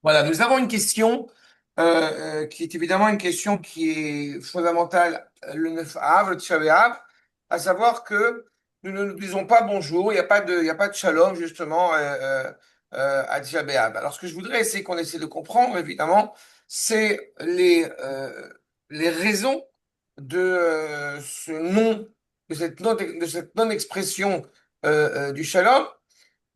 Voilà, nous avons une question qui est évidemment une question qui est fondamentale le 9 Av, le Tisha B'Av, à savoir que nous ne nous disons pas bonjour, il y a pas de shalom justement à Tisha B'Av. Alors ce que je voudrais essayer qu'on essaie de comprendre évidemment, c'est les raisons de ce non, de cette non-expression du shalom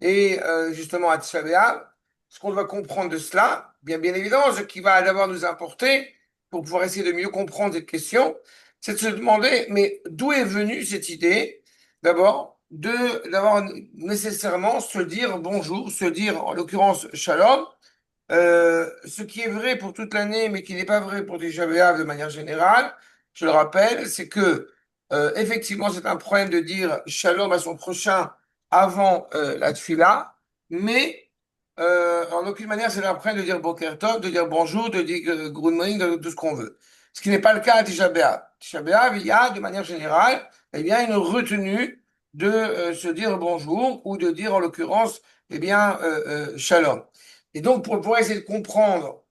et justement à Tisha B'Av, ce qu'on doit comprendre de cela, bien évidemment, ce qui va d'abord nous importer pour pouvoir essayer de mieux comprendre cette question, c'est de se demander, mais d'où est venue cette idée, d'abord, d'avoir nécessairement se dire bonjour, se dire en l'occurrence shalom, ce qui est vrai pour toute l'année, mais qui n'est pas vrai pour Tisha B'Av de manière générale, je le rappelle, c'est que effectivement, c'est un problème de dire shalom à son prochain avant la tfila, mais en aucune manière, c'est un problème de dire boker tov, de dire bonjour, de dire good morning, de tout ce qu'on veut. Ce qui n'est pas le cas à Tisha B'Av. Tisha B'Av, il y a de manière générale, eh bien, une retenue de se dire bonjour ou de dire en l'occurrence, eh bien, shalom. Et donc, pour pouvoir essayer de comprendre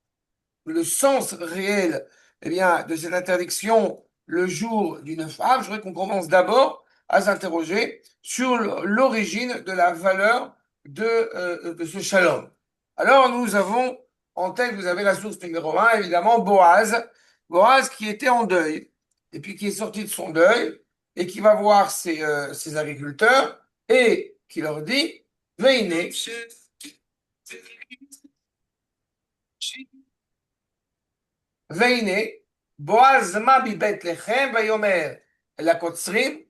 le sens réel eh bien, de cette interdiction le jour du 9 av, je voudrais qu'on commence d'abord à s'interroger sur l'origine de la valeur de ce shalom. Alors, nous avons en tête, vous avez la source numéro un, évidemment, Boaz. Boaz qui était en deuil, et puis qui est sorti de son deuil, et qui va voir ses agriculteurs, et qui leur dit, Veine, והנה, בועז מה מבית לחם ויאמר אל הקוצרים.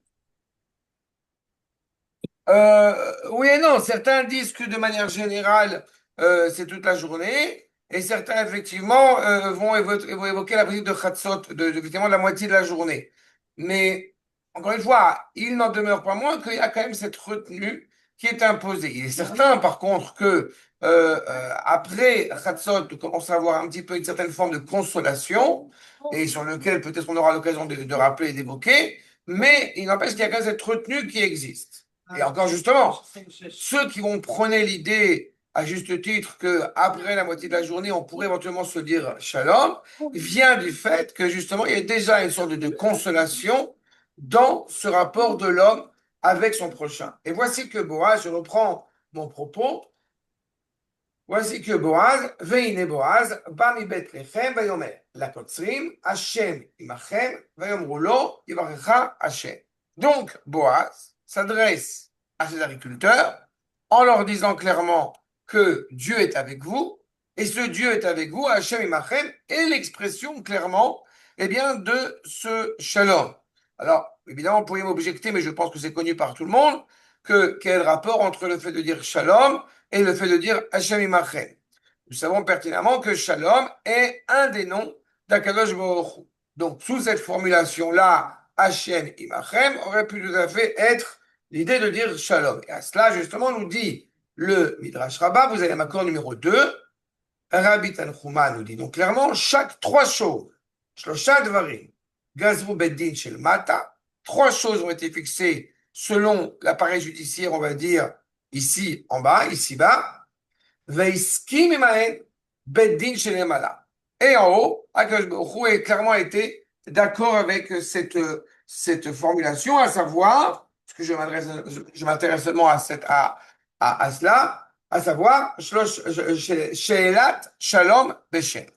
Oui et non, certains disent que de manière générale, c'est toute la journée, et certains, effectivement, vont évoquer la prise de Khatsot, effectivement, de la moitié de la journée. Mais, encore une fois, il n'en demeure pas moins qu'il y a quand même cette retenue qui est imposée. Il est certain, par contre, que après Khatsot, on commence à avoir un petit peu une certaine forme de consolation, et sur lequel peut-être on aura l'occasion de rappeler et d'évoquer, mais il n'empêche qu'il y a quand même cette retenue qui existe. Et encore justement, ceux qui vont prôner l'idée, à juste titre, que après la moitié de la journée, on pourrait éventuellement se dire shalom, vient du fait que justement, il y a déjà une sorte de consolation dans ce rapport de l'homme avec son prochain. Et voici que Boaz, je reprends mon propos, voici que Boaz, Veine Boaz, Bami Bet Lechem, Vayomer, Lakotzrim, Hashem imachem, Vayomru lo, Yivarecha Hashem. Donc, Boaz s'adresse à ses agriculteurs en leur disant clairement que Dieu est avec vous, et ce Dieu est avec vous, Hashem imachem, est l'expression clairement, eh bien, de ce shalom. Alors, évidemment, vous pourriez m'objecter, mais je pense que c'est connu par tout le monde, que quel est le rapport entre le fait de dire shalom et le fait de dire Hashem imachem. Nous savons pertinemment que Shalom est un des noms d'Akadosh Baruch Hu. Donc, sous cette formulation-là, Hashem imachem aurait pu tout à fait être l'idée de dire Shalom. Et à cela, justement, nous dit le Midrash Rabbah, vous avez l'accord numéro 2, Rabbi Tanchuma nous dit donc clairement, chaque trois choses, Shlosha Dvarim, Gazru Beddin Shel Mata, trois choses ont été fixées selon l'appareil judiciaire, on va dire, ici en bas, ici-bas, Veiskim imahen beddin shelemala. Et en haut, Akadosh Baruch Hu a clairement été d'accord avec cette formulation, à savoir, parce que je m'intéresse seulement à cela, à savoir, Sheelat Shalom Beshem.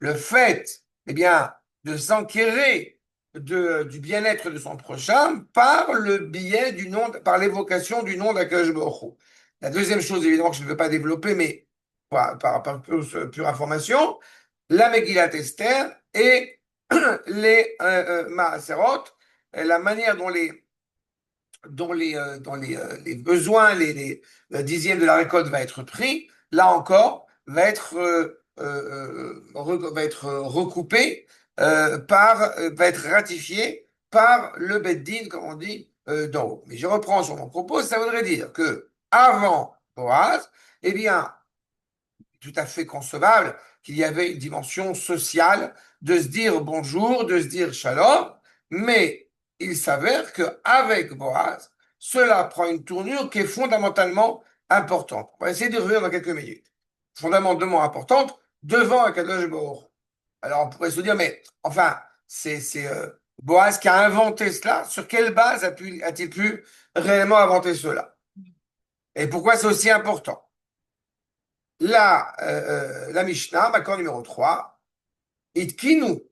Le fait, eh bien, de s'enquérir du bien-être de son prochain par le biais du nom, par l'évocation du nom d'Akadosh Baruch Hu. La deuxième chose, évidemment, que je ne veux pas développer, mais par pure information, la Megillat Esther et les Maaserot, la manière dont les besoins, le dixième de la récolte va être pris, là encore, va être recoupé, va être ratifié par le Beddin, comme on dit, d'en haut. Mais je reprends sur mon propos, ça voudrait dire que avant Boaz, eh bien, tout à fait concevable qu'il y avait une dimension sociale de se dire bonjour, de se dire shalom, mais il s'avère qu'avec Boaz, cela prend une tournure qui est fondamentalement importante. On va essayer de revenir dans quelques minutes. fondamentalement importante devant Akadosh Baruch Hu. Alors on pourrait se dire, mais enfin, c'est Boaz qui a inventé cela. Sur quelle base a-t-il pu réellement inventer cela? Et pourquoi c'est aussi important? La Mishnah, Makor numéro 3, Itkinu,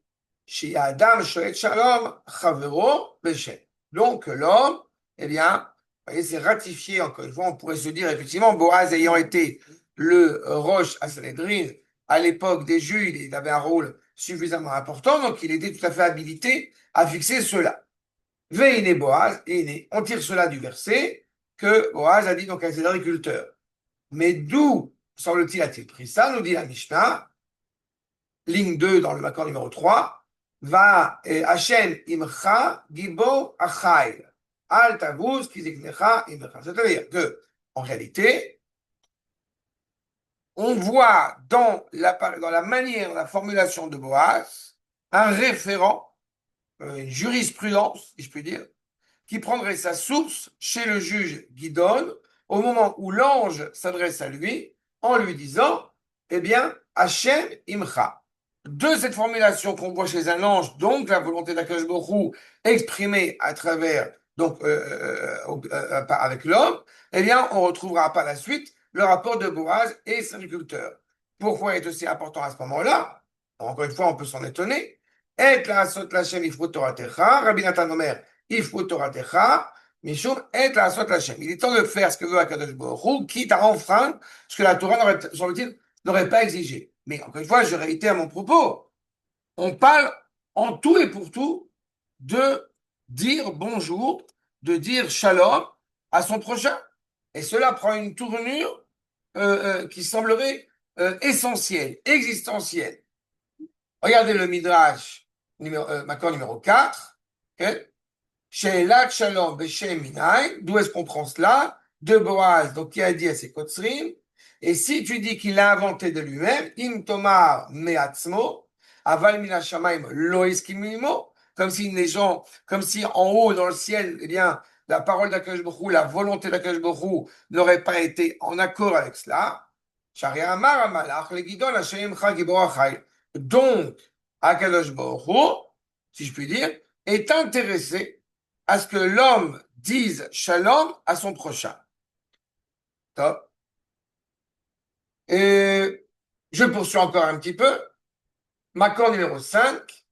chez Adam Shoet Shalom, Chavero, Beshem. Donc l'homme, eh bien, vous voyez, c'est ratifié, encore une fois, on pourrait se dire, effectivement, Boaz ayant été le Rosh à Sanhedrin, à l'époque des Juifs, il avait un rôle suffisamment important, donc il était tout à fait habilité à fixer cela. Veine Boaz, et on tire cela du verset que Boaz a dit donc à ses agriculteurs. Mais d'où, semble-t-il, a-t-il pris ça, nous dit la Mishnah, ligne 2 dans le Makor numéro 3, va Hashem imcha gibo achai, al tavuz kiziknecha imcha. C'est-à-dire que, en réalité, on voit dans la manière, la formulation de Boaz, un référent, une jurisprudence, si je puis dire, qui prendrait sa source chez le juge Gidon au moment où l'ange s'adresse à lui en lui disant, eh bien, Hachem imcha. De cette formulation qu'on voit chez un ange, donc la volonté d'Akadosh Baruch Hu exprimée à travers, donc avec l'homme, eh bien, on retrouvera par la suite le rapport de Boaz et ses agriculteurs. Pourquoi est aussi important à ce moment-là? Encore une fois, on peut s'en étonner. Et la sot l'Hachem ifrut Toratecha, Rabbi Nathan Omer, ifrut Toratecha, Mishum et la sot l'Hachem. Il est temps de faire ce que veut Akadosh Baruch Hu, quitte à enfreindre ce que la Torah n'aurait pas exigé. Mais encore une fois, je réitère mon propos. On parle en tout et pour tout de dire bonjour, de dire shalom à son prochain. Et cela prend une tournure qui semblerait essentielle, existentielle. Regardez le Midrash, Makor numéro 4. Okay? She'elat shalom b'shem minay. D'où est-ce qu'on prend cela? De Boaz, donc qui a dit à ses kotzrim. Et si tu dis qu'il l'a inventé de lui-même, im tomar me'atzmo, aval min hashamayim lo eskimimo, comme si les gens, comme si en haut dans le ciel, eh bien, la parole d'Akadosh Baruch Hu, la volonté d'Akadosh Baruch Hu n'aurait pas été en accord avec cela. Shari amar amalach legidon Hashem imcha gibor achai. Donc, Akadosh Baruch Hu, si je puis dire, est intéressé à ce que l'homme dise shalom à son prochain. Top. Et je poursuis encore un petit peu. Makor numéro 5,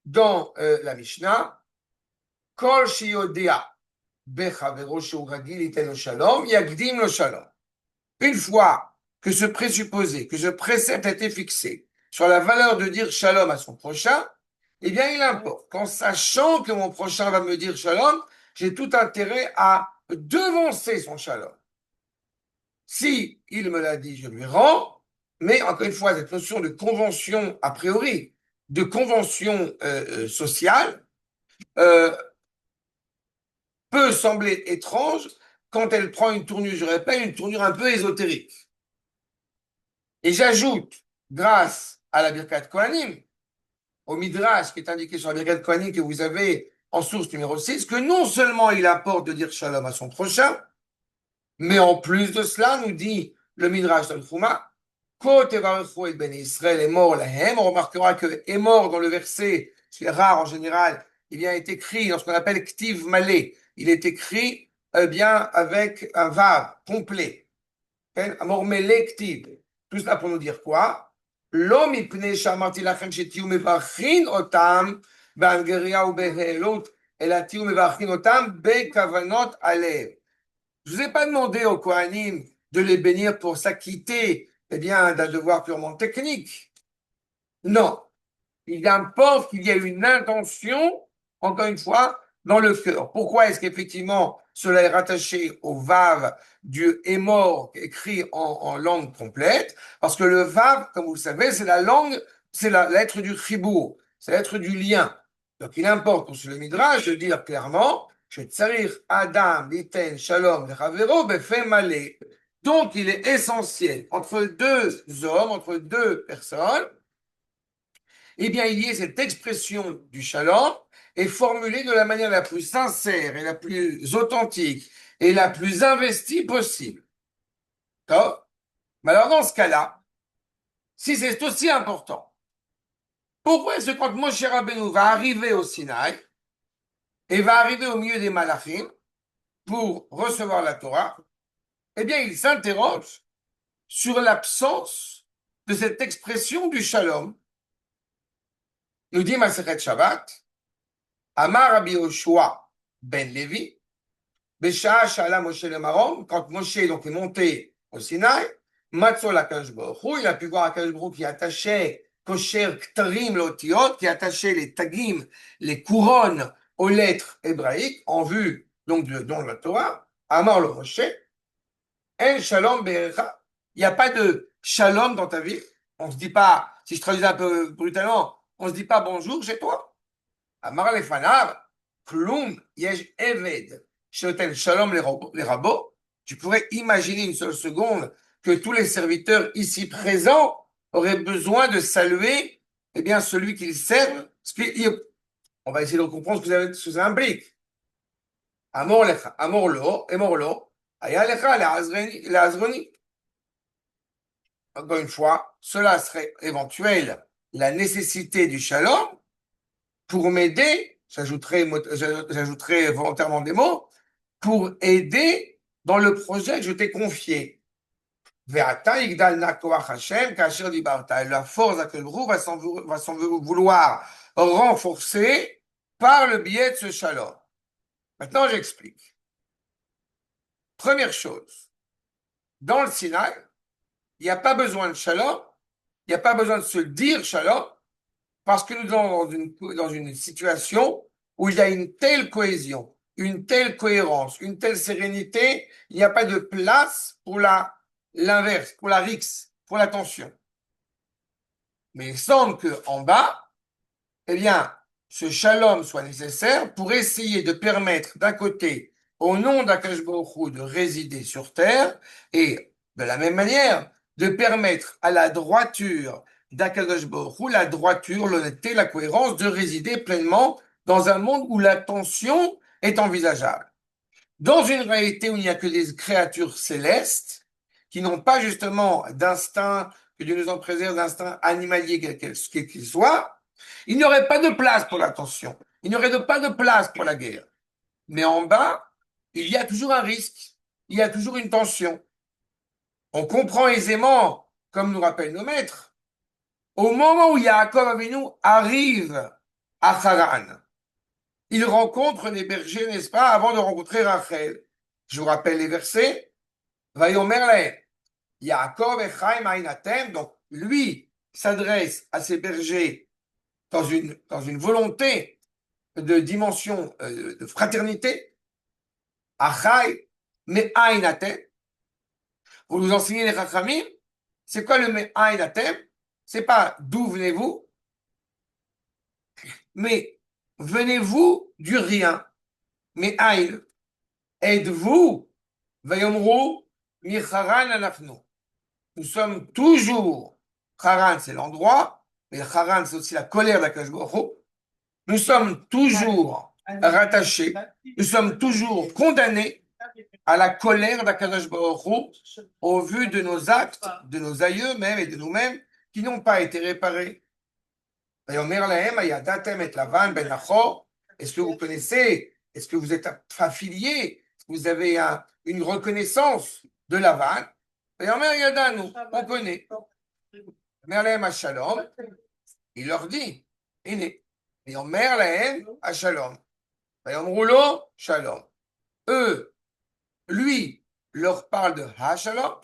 dans la Mishnah, Kol shiyodea bechavero shehu ragil iten lo shalom, yagdim lo shalom. Une fois que ce présupposé, que ce précepte a été fixé sur la valeur de dire shalom à son prochain, eh bien, il importe qu'en sachant que mon prochain va me dire shalom, j'ai tout intérêt à devancer son shalom. Si il me l'a dit, je lui rends, mais encore une fois, cette notion de convention a priori, de convention sociale, peut sembler étrange quand elle prend une tournure, je répète, une tournure un peu ésotérique. Et j'ajoute, grâce à la Birkat Kohanim, au Midrash qui est indiqué sur la Birkat Kohanim que vous avez en source numéro 6, que non seulement il apporte de dire shalom à son prochain, mais en plus de cela, nous dit le Midrash Tanchuma, Ben Israël est mort lahem. On remarquera que est mort dans le verset, c'est rare en général, il est écrit dans ce qu'on appelle Ktiv Malé. Il est écrit bien avec un vav complet. Amor Mele Ktiv. Tout cela pour nous dire quoi? L'homme ipne shamarti lachem shetiu mevachin otam be'angeria ou be'helut elatiu mevachin otam be'kavanot alev. Je ne vous ai pas demandé aux Kohanim de les bénir pour s'acquitter eh bien, d'un devoir purement technique. Non. Il importe qu'il y ait une intention, encore une fois, dans le cœur. Pourquoi est-ce qu'effectivement cela est rattaché au Vav du Hémor écrit en langue complète? Parce que le Vav, comme vous le savez, c'est la langue, c'est la lettre du Chibour, c'est la lettre du lien. Donc il importe pour le Midrash de dire clairement Adam, Liten, Shalom, Lechavero, Befe Malé. Donc, il est essentiel entre deux hommes, entre deux personnes, eh bien, il y ait cette expression du Shalom et formulée de la manière la plus sincère et la plus authentique et la plus investie possible. D'accord? Mais alors, dans ce cas-là, si c'est aussi important, pourquoi est-ce que quand Moshe Rabbeinu va arriver au Sinaï et va arriver au milieu des Malachim pour recevoir la Torah, eh bien, il s'interroge sur l'absence de cette expression du shalom. Nous dit Masechet Shabbat, Amar Rabbi Yoshua ben Levi, Besha Shala Moshe le Marom, quand Moshe donc, est monté au Sinaï, Matzol Akadosh Baruch Hu, il a pu voir Akadosh Baruch Hu qui attachait Kosher Ktarim Lotiot, qui attachait les tagim, les couronnes aux lettres hébraïques, en vue donc de don de la Torah. Amar le Moshe, En Shalom Be'erecha. Il n'y a pas de shalom dans ta vie. On ne se dit pas, si je traduis un peu brutalement, on ne se dit pas bonjour chez toi. Amar lefanav, klum yesh eved, shotel shalom les rabbos. Tu pourrais imaginer une seule seconde que tous les serviteurs ici présents auraient besoin de saluer, eh bien, celui qu'ils servent. On va essayer de comprendre ce que ça implique. Amor lecha, amor lo, emor lo, aya lecha leazroni. Encore une fois, cela serait éventuel, la nécessité du shalom pour m'aider, j'ajouterai volontairement des mots, pour aider dans le projet que je t'ai confié. La force d'Akelbrou va s'en vouloir renforcer par le biais de ce shalom. Maintenant, j'explique. Première chose, dans le Sinaï, il n'y a pas besoin de shalom, il n'y a pas besoin de se dire shalom, parce que nous sommes dans une situation où il y a une telle cohésion, une telle cohérence, une telle sérénité, il n'y a pas de place pour l'inverse, pour la rixe, pour la tension. Mais il semble qu'en bas, eh bien, ce shalom soit nécessaire pour essayer de permettre d'un côté au nom d'Akadosh Baruch Hu de résider sur terre et de la même manière de permettre à la droiture d'Akadosh Baruch Hu, la droiture, l'honnêteté, la cohérence de résider pleinement dans un monde où la tension est envisageable. Dans une réalité où il n'y a que des créatures célestes qui n'ont pas justement d'instinct, que Dieu nous en préserve, d'instinct animalier quel qu'il soit, il n'y aurait pas de place pour la tension, il n'y aurait pas de place pour la guerre. Mais en bas, il y a toujours un risque, il y a toujours une tension. On comprend aisément, comme nous rappellent nos maîtres, au moment où Yaakov Avinu arrive à Haran, il rencontre les bergers, n'est-ce pas, avant de rencontrer Rachel. Je vous rappelle les versets. Vayomer lahem, Yaakov echaim ainatem. Donc, lui s'adresse à ces bergers dans une volonté de dimension de fraternité. Achai, mais ainatem. Vous nous enseignez les Chachamim. C'est quoi le me ainatem? C'est pas d'où venez-vous, mais venez-vous du rien. Mais aïn, êtes-vous, vayomru, mi charan anachnu. Nous sommes toujours, Haran c'est l'endroit, mais Haran c'est aussi la colère d'Akadosh Baruch Hu. Nous sommes toujours rattachés, nous sommes toujours condamnés à la colère d'Akadosh Baruch Hu au vu de nos actes, de nos aïeux même et de nous-mêmes qui n'ont pas été réparés. Est-ce que vous connaissez, est-ce que vous êtes affilié, vous avez une reconnaissance de Lavan? On connaît. Il leur dit, eux, lui, leur parle de Hashalom,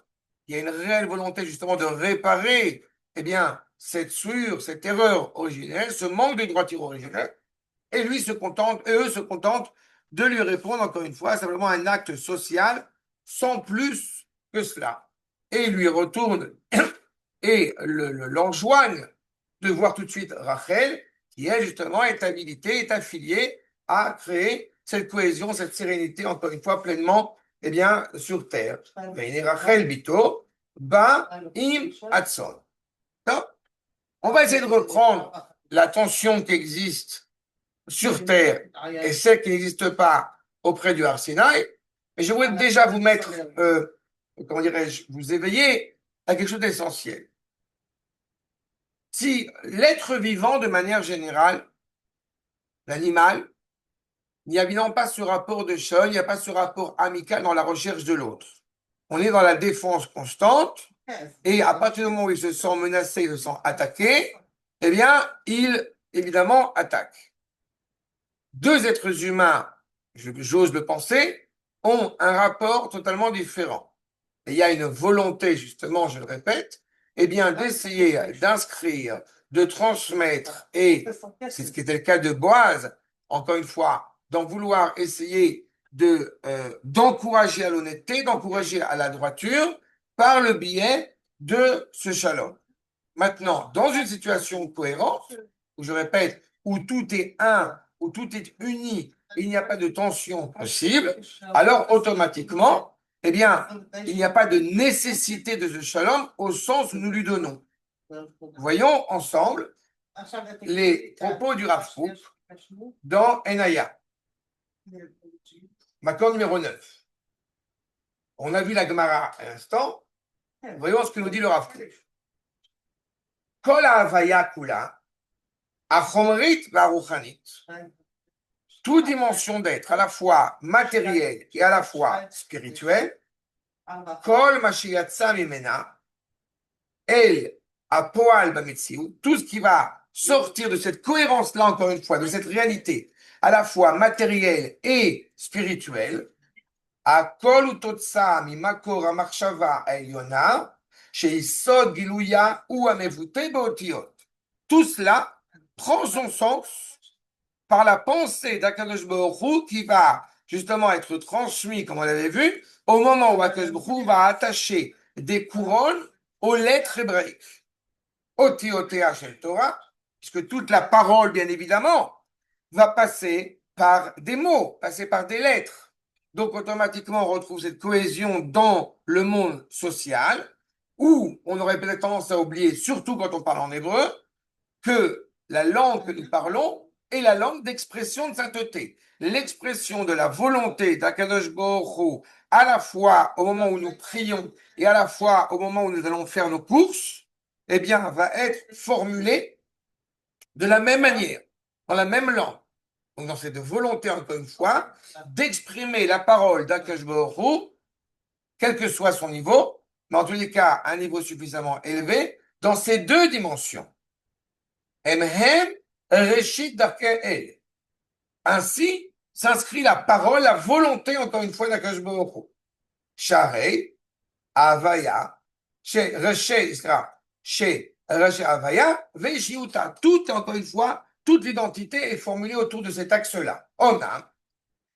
il y a une réelle volonté justement de réparer, eh bien, cette souillure, cette erreur originelle, ce manque de droiture originelle, et eux se contentent de lui répondre, encore une fois, simplement un acte social, sans plus que cela. Et il lui retourne et l'enjoignent de voir tout de suite Rachel, qui elle, justement, est habilitée, est affiliée à créer cette cohésion, cette sérénité, encore une fois, pleinement, eh bien, sur terre. Rachel Bito, Ba Im Hatson. On va essayer de reprendre la tension qui existe sur terre et celle qui n'existe pas auprès du Har Sinaï. Mais je voudrais déjà vous mettre, comment dirais-je, vous éveiller à quelque chose d'essentiel. Si l'être vivant, de manière générale, l'animal, il n'y a évidemment pas ce rapport de choc, il n'y a pas ce rapport amical dans la recherche de l'autre. On est dans la défense constante, et à partir du moment où il se sent menacé, il se sent attaqué, eh bien, il, évidemment, attaque. Deux êtres humains, j'ose le penser, ont un rapport totalement différent. Et il y a une volonté, justement, je le répète, eh bien, d'essayer d'inscrire, de transmettre, et c'est ce qui était le cas de Boaz, encore une fois, d'en vouloir essayer d'encourager à l'honnêteté, d'encourager à la droiture, par le biais de ce shalom. Maintenant, dans une situation cohérente, où je répète, où tout est un, où tout est uni, il n'y a pas de tension possible, alors automatiquement, eh bien, il n'y a pas de nécessité de ce shalom au sens où nous lui donnons. Voyons ensemble les propos du Rav Kook dans Enaya, Makor numéro 9. On a vu la Gemara à l'instant. Voyons ce que nous dit le Rav Kook. Kol Havaya Kula, Achomrit Varuchanit, toute dimension d'être, à la fois matérielle et à la fois spirituelle, Kol Mashiyatsa Mimena, El Apoal Bametsiou, tout ce qui va sortir de cette cohérence-là, encore une fois, de cette réalité, à la fois matérielle et spirituelle, à Kol Utotsa Mimakor Amarshava Eliona, chez Isod Gilouya ou Amevute Beotiot. Tout cela prend son sens par la pensée d'Akadosh Baruch Hu qui va justement être transmis, comme on l'avait vu, au moment où Akadosh Baruch Hu va attacher des couronnes aux lettres hébraïques. Otiotea shel Torah, puisque toute la parole, bien évidemment, va passer par des mots, passer par des lettres. Donc automatiquement, on retrouve cette cohésion dans le monde social, où on aurait peut-être tendance à oublier, surtout quand on parle en hébreu, que la langue que nous parlons est la langue d'expression de sainteté. L'expression de la volonté d'Akadosh Baruch Hu, à la fois au moment où nous prions et à la fois au moment où nous allons faire nos courses, eh bien, va être formulée de la même manière, dans la même langue. Donc, dans cette volonté, encore une fois, d'exprimer la parole d'Akadosh Baruch Hu, quel que soit son niveau, mais en tous les cas, un niveau suffisamment élevé, dans ces deux dimensions. Emhem Reshit Darkei El. Ainsi s'inscrit la parole, la volonté, encore une fois, d'Akadosh Baruch Hu. Sharei, Avaya, chez Avaya, Veshiuta. Tout, encore une fois, toute l'identité est formulée autour de cet axe-là. Onam.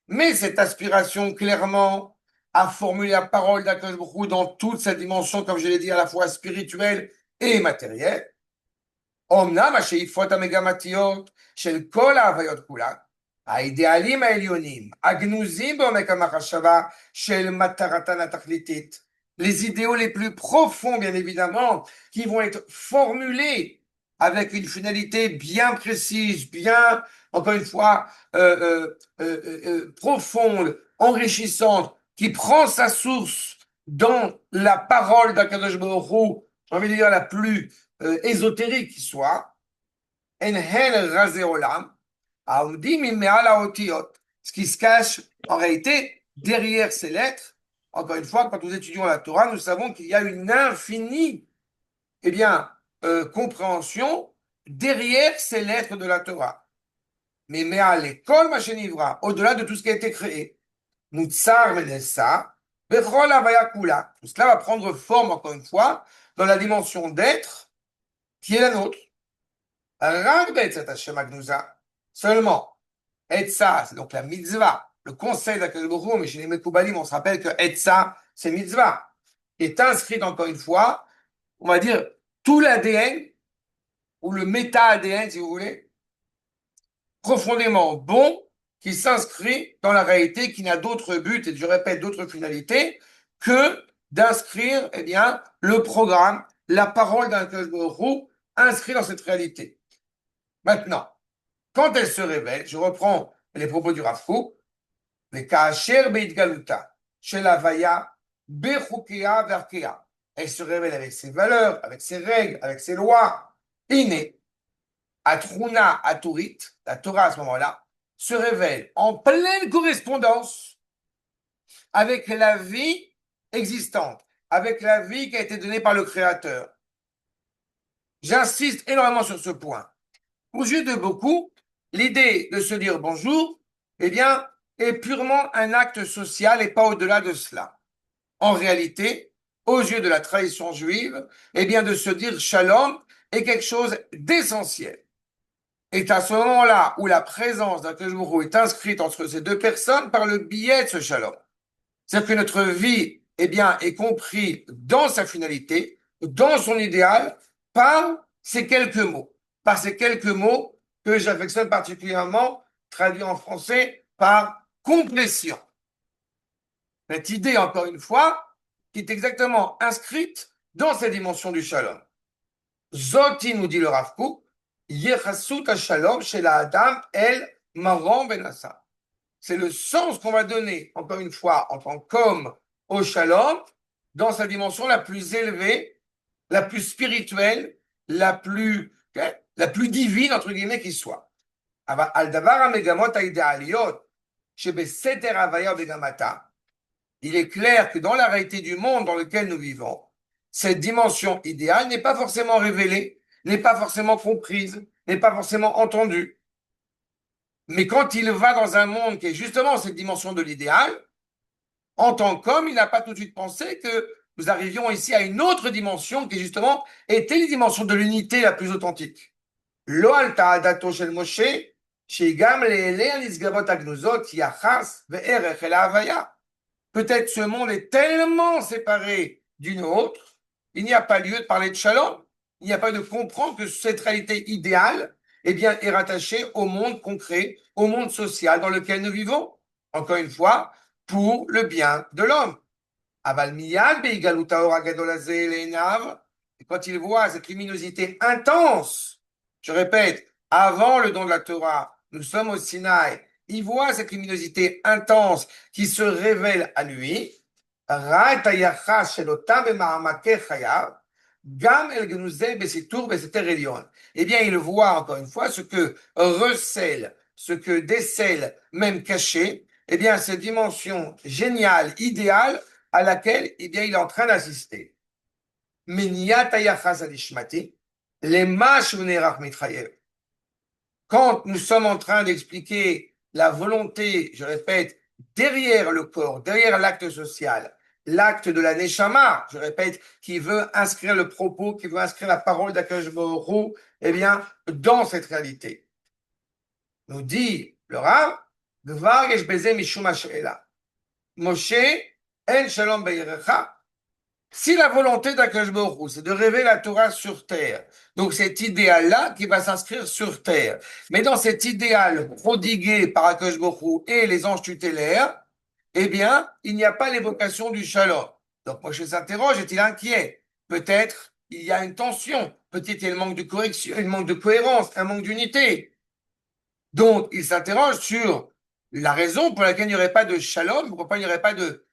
Mais cette aspiration, clairement, à formuler la parole d'Akadosh Baruch Hu dans toute sa dimension, comme je l'ai dit, à la fois spirituelle et matérielle, אמנם השאיפות המגמתיות של כל ההוויות כולן, האידיאלים העליונים, הגנוזים בעומק המחשבה של מטרתן התכליתית, les idéaux les plus profonds, bien évidemment, qui vont être formulés avec une finalité bien précise, bien, encore une fois, profonde, enrichissante, qui prend sa source dans la parole d'Akadosh Baruch Hu, j'ai envie de dire la plus ésotérique qui soit, Enhel Razé Olam, Aoudim Me'al Haotiot, ce qui se cache en réalité derrière ces lettres. Encore une fois, quand nous étudions la Torah, nous savons qu'il y a une infinie eh bien, compréhension derrière ces lettres de la Torah. Mais Me'al Ekol Machenivra, au-delà de tout ce qui a été créé, Mutsar Menessa, Bechol Havaya Kula. Tout cela va prendre forme, encore une fois, dans la dimension d'être qui est la nôtre. Seulement, Etza, c'est donc la mitzvah, le conseil d'Akadosh Baruch Hu, mais chez les Mekoubalim, on se rappelle que Etza, c'est mitzvah, est inscrite encore une fois, on va dire, tout l'ADN, ou le méta-ADN, si vous voulez, profondément bon, qui s'inscrit dans la réalité, qui n'a d'autre but, et je répète, d'autre finalité, que d'inscrire, eh bien, le programme, la parole d'Akadosh Baruch Hu, inscrit dans cette réalité. Maintenant, quand elle se révèle, je reprends les propos du Rav Kook, les Ka'asher Beitgaluta, Shel Havaya, Bechukea Verkea. Elle se révèle avec ses valeurs, avec ses règles, avec ses lois. Iné, Atruna Aturit, la Torah à ce moment-là, se révèle en pleine correspondance avec la vie existante, avec la vie qui a été donnée par le Créateur. J'insiste énormément sur ce point. Aux yeux de beaucoup, l'idée de se dire bonjour, eh bien, est purement un acte social et pas au-delà de cela. En réalité, aux yeux de la tradition juive, eh bien, de se dire shalom est quelque chose d'essentiel. Et à ce moment-là où la présence d'un Baruch est inscrite entre ces deux personnes par le biais de ce shalom. C'est-à-dire que notre vie, eh bien, est compris dans sa finalité, dans son idéal, par ces quelques mots. Par ces quelques mots que j'affectionne particulièrement, traduit en français par complétion. Cette idée, encore une fois, qui est exactement inscrite dans ces dimensions du shalom. Zoti, nous dit le Rav Kook, Yechasut shalom chez la Adam el Maran Benassa. C'est le sens qu'on va donner, encore une fois, en tant qu'homme au shalom, dans sa dimension la plus élevée, la plus spirituelle, la plus divine, entre guillemets, qui soit. Al davar ha-megamot ha-idealiyot, shebeseter havaya begamata, il est clair que dans la réalité du monde dans lequel nous vivons, cette dimension idéale n'est pas forcément révélée, n'est pas forcément comprise, n'est pas forcément entendue. Mais quand il va dans un monde qui est justement cette dimension de l'idéal, en tant qu'homme, il n'a pas tout de suite pensé que nous arrivions ici à une autre dimension qui justement était la dimension de l'unité la plus authentique. Lo alta adato shel Moshe, shegam le'elei hanisgavot hagnuzot yachas ve'erech el ha'avaya. Peut-être ce monde est tellement séparé d'une autre, il n'y a pas lieu de parler de shalom, il n'y a pas de comprendre que cette réalité idéale, eh bien, est rattachée au monde concret, au monde social dans lequel nous vivons. Encore une fois, pour le bien de l'homme. Aval miyad beigaluta or hagadol hazeh le'einav, et quand il voit cette luminosité intense, je répète, avant le don de la Torah, nous sommes au Sinaï, il voit cette luminosité intense qui se révèle à lui. Eh bien, il voit encore une fois ce que recèle, ce que décèle, même caché, eh bien, cette dimension géniale, idéale, à laquelle, eh bien, il est en train d'assister. Quand nous sommes en train d'expliquer la volonté, je répète, derrière le corps, derrière l'acte social, l'acte de la Neshama, je répète, qui veut inscrire le propos, qui veut inscrire la parole d'Akadosh Baruch Hu, eh bien, dans cette réalité. Nous dit le Rav, Gvar yesh beze mishum hash'ela. Moshe, en shalom beirecha. Si la volonté d'Akadosh Baruch Hu, c'est de révéler la Torah sur terre, donc cet idéal-là qui va s'inscrire sur terre, mais dans cet idéal prodigué par Akadosh Baruch Hu et les anges tutélaires, eh bien, il n'y a pas l'évocation du shalom. Donc Moshe s'interroge, est-il inquiet? Peut-être il y a une tension, peut-être il y a un manque de correction, un manque de cohérence, un manque d'unité. Donc il s'interroge sur la raison pour laquelle il n'y aurait pas de shalom, pourquoi il n'y aurait pas de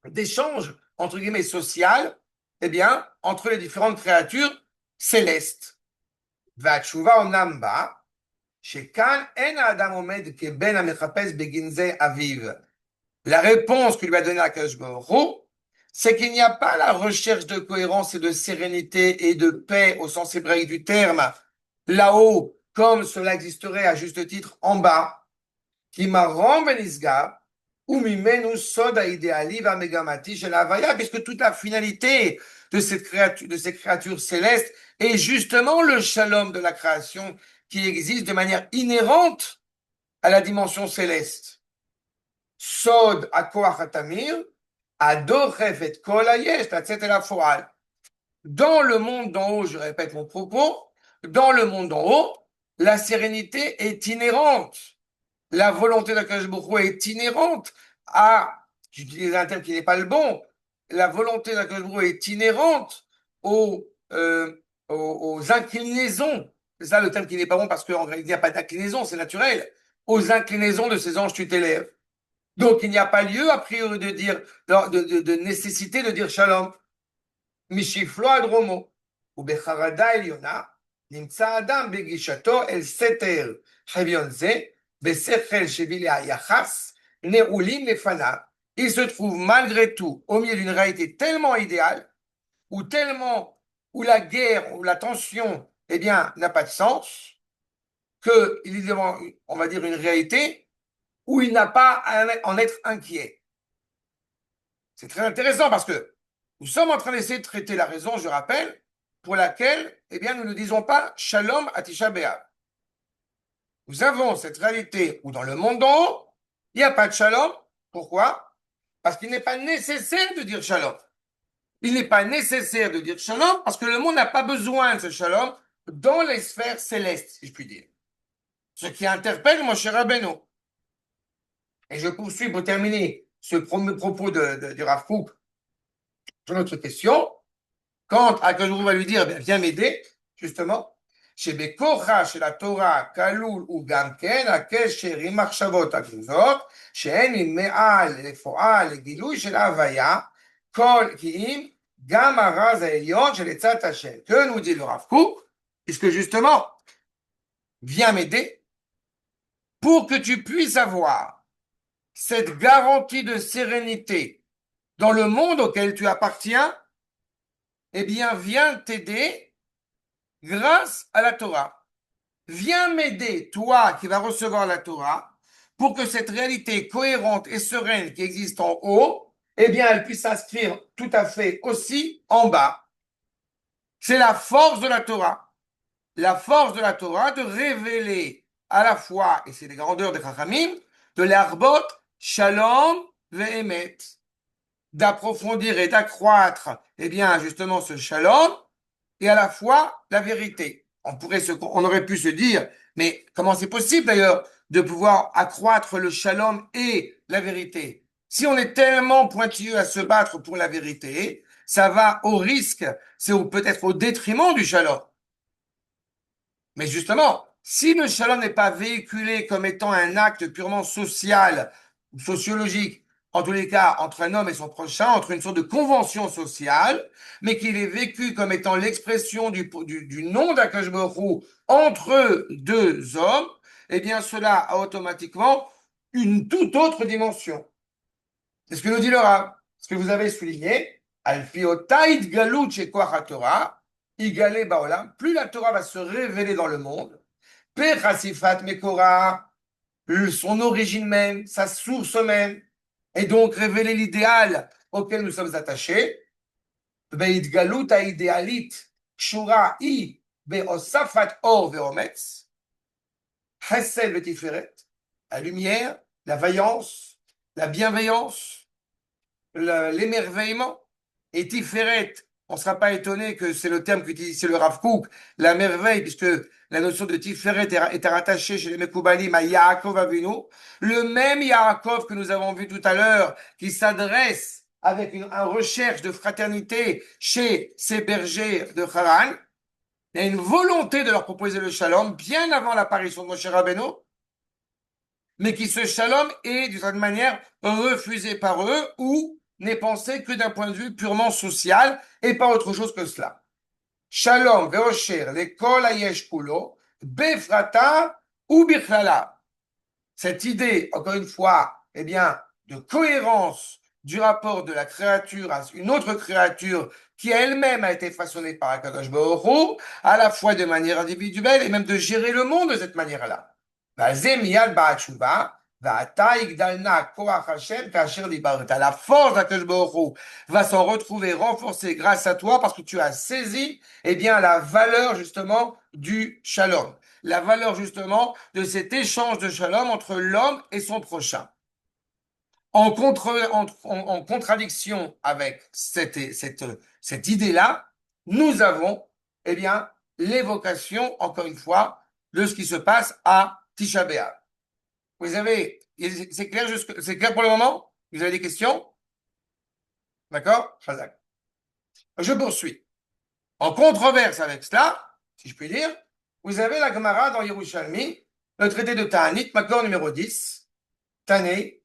d'échange entre guillemets social, eh bien, entre les différentes créatures célestes. והתשובה אומנם באה, שכאן אין האדם עומד כבן המחפש בגין זה אביו. La réponse que lui a donnée Akadosh Baruch Hu, c'est qu'il n'y a pas la recherche de cohérence et de sérénité et de paix au sens hébraïque du terme, là-haut, comme cela existerait à juste titre en bas, qui m'a renvenisga, ou mimenu soda idéali va megamati chez la Havaya, puisque toute la finalité de ces créatures célestes est justement le shalom de la création qui existe de manière inhérente à la dimension céleste. Sod akoach hatamir, adoref et kol hayesh, tatzet el hafoal. Dans le monde d'en haut, je répète mon propos, dans le monde d'en haut, la sérénité est inhérente. La volonté d'Akadosh Baruch Hu est inhérente à, j'utilise un terme qui n'est pas le bon, la volonté d'Akadosh Baruch Hu est inhérente aux inclinaisons, c'est ça le terme qui n'est pas bon parce qu'en réalité il n'y a pas d'inclinaison, c'est naturel, aux inclinaisons de ces anges tutélaires. Donc il n'y a pas lieu a priori de dire, de nécessité de dire shalom. משפלו עד רומו, ובחרדה עליונה נמצא אדם בגישתו אל סתר חביון זה, בשכל שבילי היחס, נעולים לפניו. Il se trouve malgré tout au milieu d'une réalité tellement idéale, où la guerre, où la tension, eh bien, n'a pas de sens, qu'il est devant, on va dire, une réalité où il n'a pas à en être inquiet. C'est très intéressant parce que nous sommes en train d'essayer de traiter la raison, je rappelle, pour laquelle, eh bien, nous ne disons pas Shalom à Tisha B'Av. Nous avons cette réalité où dans le monde d'en haut, il n'y a pas de Shalom. Pourquoi? Parce qu'il n'est pas nécessaire de dire Shalom. Il n'est pas nécessaire de dire Shalom parce que le monde n'a pas besoin de ce Shalom dans les sphères célestes, si je puis dire. Ce qui interpelle Moshe Rabbeinu. Et je poursuis pour terminer ce premier propos du Rav Kook sur notre question. Quand Akadosh va lui dire, viens m'aider, justement, שבכוחה של התורה כלול הוא גם כן הקשר עם מחשבות הגנוזות, שהן מעל לפועל לגילוי של ההוויה, כי אם גם הרז העליון של עצת השם. Que nous dit le Rav Kook? Puisque justement, viens m'aider pour que tu puisses avoir cette garantie de sérénité dans le monde auquel tu appartiens, eh bien, viens t'aider grâce à la Torah. Viens m'aider, toi qui vas recevoir la Torah, pour que cette réalité cohérente et sereine qui existe en haut, eh bien, elle puisse s'inscrire tout à fait aussi en bas. C'est la force de la Torah. La force de la Torah de révéler à la fois, et c'est les grandeurs des Chachamim, de l'arbot, shalom, ve'emet, d'approfondir et d'accroître, eh bien, justement, ce shalom, et à la fois la vérité. On aurait pu se dire, mais comment c'est possible d'ailleurs de pouvoir accroître le shalom et la vérité? Si on est tellement pointilleux à se battre pour la vérité, ça va au risque, c'est peut-être au détriment du shalom. Mais justement, si le shalom n'est pas véhiculé comme étant un acte purement social ou sociologique, en tous les cas, entre un homme et son prochain, entre une sorte de convention sociale, mais qu'il est vécu comme étant l'expression du nom d'Akadosh Baruch Hu entre deux hommes, eh bien, cela a automatiquement une toute autre dimension. C'est ce que nous dit le Rav, ce que vous avez souligné, Al-Fiotaïd Galut Shekoach HaTorah, Igale Baolam, plus la Torah va se révéler dans le monde, Pechasifat Mekora, son origine même, sa source même, et donc révéler l'idéal auquel nous sommes attachés. Beidgalut ha'idealit shura i be'osafat or ve'ometz, chesed ve'tiferet, la lumière, la vaillance, la bienveillance, l'émerveillement, et tiferet, on ne sera pas étonné que c'est le terme qu'utilise le Rav Kook, la merveille, puisque la notion de Tiferet est rattachée chez les Mekoubalim à Yaakov Avinu, le même Yaakov que nous avons vu tout à l'heure, qui s'adresse avec une recherche de fraternité chez ces bergers de Haran. Il y a une volonté de leur proposer le shalom bien avant l'apparition de Moshe Rabbeinu, mais qui ce shalom est d'une certaine manière refusé par eux ou n'est pensé que d'un point de vue purement social et pas autre chose que cela. Shalom ve'osher lekol hayesh kulo befrata ou bichlala. Cette idée, encore une fois, eh bien, de cohérence du rapport de la créature à une autre créature qui elle-même a été façonnée par Akadosh Baruch Hu, à la fois de manière individuelle et même de gérer le monde de cette manière-là. La force d'Akadosh Baruch Hu va s'en retrouver renforcée grâce à toi parce que tu as saisi, eh bien, la valeur justement du shalom. La valeur justement de cet échange de shalom entre l'homme et son prochain. En contradiction avec cette idée-là, nous avons, eh bien, l'évocation, encore une fois, de ce qui se passe à Tisha B'Av. C'est clair pour le moment? Vous avez des questions? D'accord? Chazak. Je poursuis. En controverse avec cela, si je puis dire, vous avez la Gemara dans Yerushalmi, le traité de Ta'anit, Makor numéro 10, Tanei,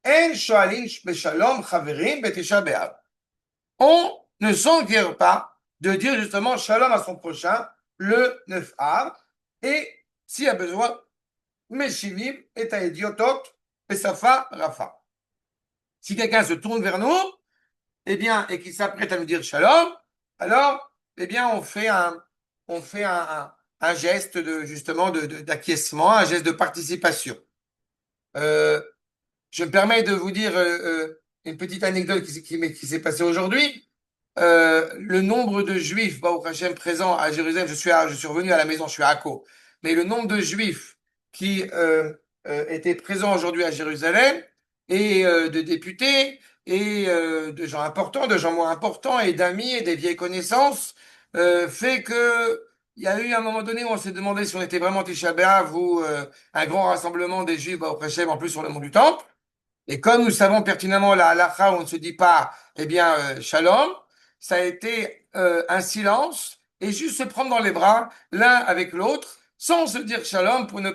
En shoalin beshalom chaverim betisha be'av. On ne s'enquiert pas de dire justement shalom à son prochain le 9 av. Et s'il y a besoin, Meshivim et à idiotot et Safa Rafa. Si quelqu'un se tourne vers nous, eh bien, et qu'il s'apprête à nous dire shalom, alors, eh bien, on fait un geste de, justement, d'acquiescement, un geste de participation. Euh, je me permets de vous dire une petite anecdote qui s'est passée aujourd'hui. Le nombre de juifs, Baruch Hashem, présents à Jérusalem, je suis revenu à la maison, je suis à Akko, mais le nombre de juifs qui étaient présents aujourd'hui à Jérusalem, et de députés, et de gens importants, de gens moins importants, et d'amis, et des vieilles connaissances, fait que il y a eu un moment donné où on s'est demandé si on était vraiment Tisha B'Av ou un grand rassemblement des juifs, Baruch Hashem, en plus sur le mont du Temple. Et comme nous savons pertinemment la halakha où on ne se dit pas, eh bien, shalom, ça a été un silence et juste se prendre dans les bras l'un avec l'autre sans se dire shalom pour ne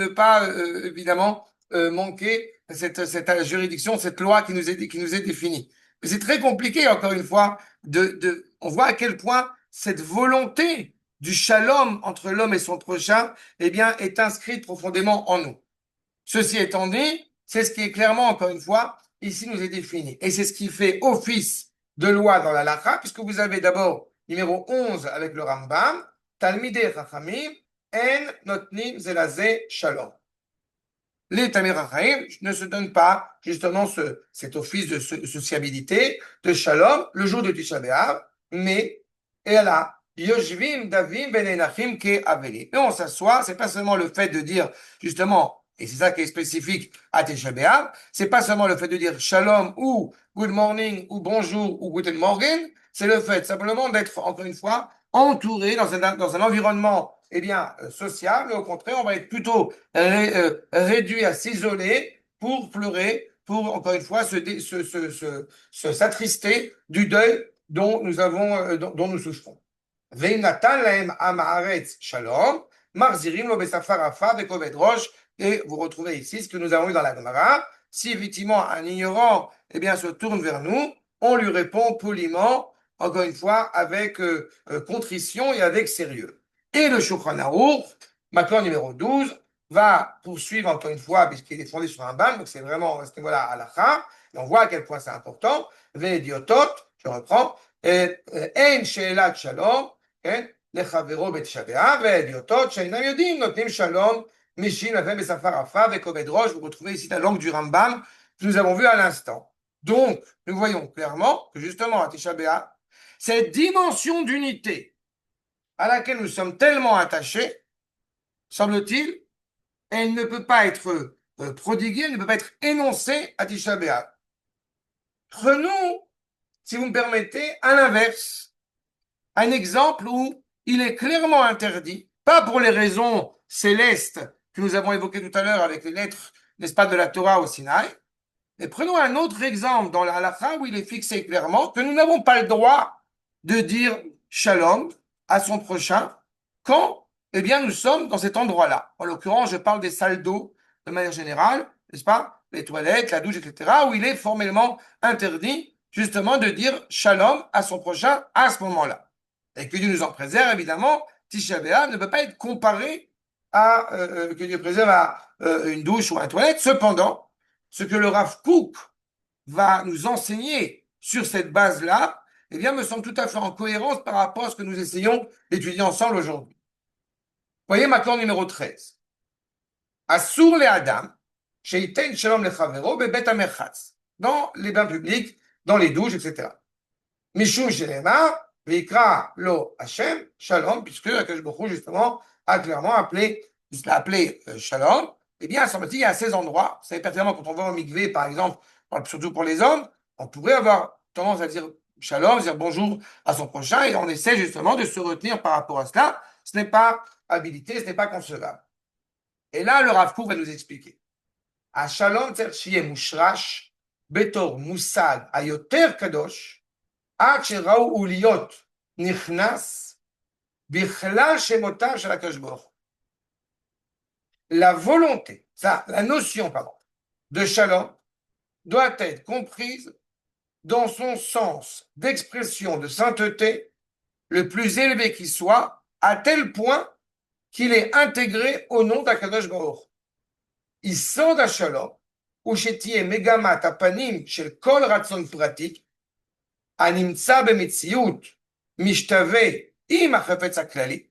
pas évidemment manquer cette juridiction, cette loi qui nous est définie. Mais c'est très compliqué, encore une fois, on voit à quel point cette volonté du shalom entre l'homme et son prochain, eh bien, est inscrite profondément en nous. Ceci étant dit, c'est ce qui est clairement, encore une fois, ici nous est défini. Et c'est ce qui fait office de loi dans la Lacha, puisque vous avez d'abord numéro 11 avec le Rambam, Talmidei Chachamim, En Notnim Zelazé Shalom. Les Talmidei Chachamim ne se donnent pas justement cet office de sociabilité, de Shalom, le jour de Tisha B'Av, mais, et là, Yoshvim Davim Benenachim Ke Aveli. Et on s'assoit, c'est pas seulement le fait de dire justement, et c'est ça qui est spécifique à Tisha B'Av, c'est pas seulement le fait de dire Shalom ou Good morning ou bonjour ou Guten Morgen, c'est le fait simplement d'être, encore une fois, entouré dans un environnement eh bien, sociable. Au contraire, on va être plutôt réduit à s'isoler pour pleurer, pour, encore une fois, s'attrister du deuil dont dont nous souffrons. Shalom, Marzirim lo besafar rafa vekoved rosh. Et vous retrouvez ici ce que nous avons eu dans la Gemara. Si effectivement un ignorant eh bien, se tourne vers nous, on lui répond poliment, encore une fois, avec contrition et avec sérieux. Et le Shulchan Aruch, maintenant numéro 12, va poursuivre encore une fois, puisqu'il est fondé sur un ban, donc c'est vraiment à ce niveau-là halakha, et on voit à quel point c'est important. Ve'ediotot, je reprends, en she'elat shalom, לחברו בתשעה באב, והדיוטות שאינם יודעים נותנים שלום משין לפה בשפה רפה וכובד ראש. Vous retrouvez ici la langue du Rambam que nous avons vu à l'instant. Donc, nous voyons clairement que justement à Tisha B'Av, cette dimension d'unité à laquelle nous sommes tellement attachés, semble-t-il, elle ne peut pas être prodiguée, elle ne peut pas être énoncée à Tisha B'Av. Prenons, si vous me permettez, à l'inverse, un exemple où il est clairement interdit, pas pour les raisons célestes que nous avons évoquées tout à l'heure avec les lettres, n'est-ce pas, de la Torah au Sinaï, mais prenons un autre exemple dans la halakha où il est fixé clairement que nous n'avons pas le droit de dire shalom à son prochain quand, eh bien, nous sommes dans cet endroit-là. En l'occurrence, je parle des salles d'eau de manière générale, n'est-ce pas, les toilettes, la douche, etc., où il est formellement interdit justement de dire shalom à son prochain à ce moment-là. Et que Dieu nous en préserve, évidemment, Tisha B'Av ne peut pas être comparé que Dieu préserve à une douche ou à une toilette. Cependant, ce que le Rav Kook va nous enseigner sur cette base-là, eh bien, me semble tout à fait en cohérence par rapport à ce que nous essayons d'étudier ensemble aujourd'hui. Voyez maintenant numéro 13. Assur le Adam, sheiten shalom lechavero bebet hamerchatz. Dans les bains publics, dans les douches, etc. Mishum shelema, Vikra lo Hashem, Shalom, puisque Akash Baruch Hu, justement, a clairement appelé Shalom. Eh bien, semble-t-il, il y a 16 endroits. Vous savez pertinemment, quand on va au mikvé, par exemple, surtout pour les hommes, on pourrait avoir tendance à dire Shalom, dire bonjour à son prochain, et on essaie justement de se retenir par rapport à cela. Ce n'est pas habilité, ce n'est pas concevable. Et là, le Rav Kook va nous expliquer. À Shalom Tzerchie Mushrash, Betor Musad Ayoter Kadosh, עד שראו וליות נכנס בכלל שמותיו של הקדוש ברוך הוא. La volonté, ça, la notion, pardon, de shalom doit être comprise dans son sens d'expression de sainteté le plus élevé qui soit, à tel point qu'il est intégré au nom d'Akadosh Baruch. יסוד השלום הוא שתהיה מגמת הפנים של כל רצון פרטי הנמצא במציאות משתווה עם החפץ הכללי,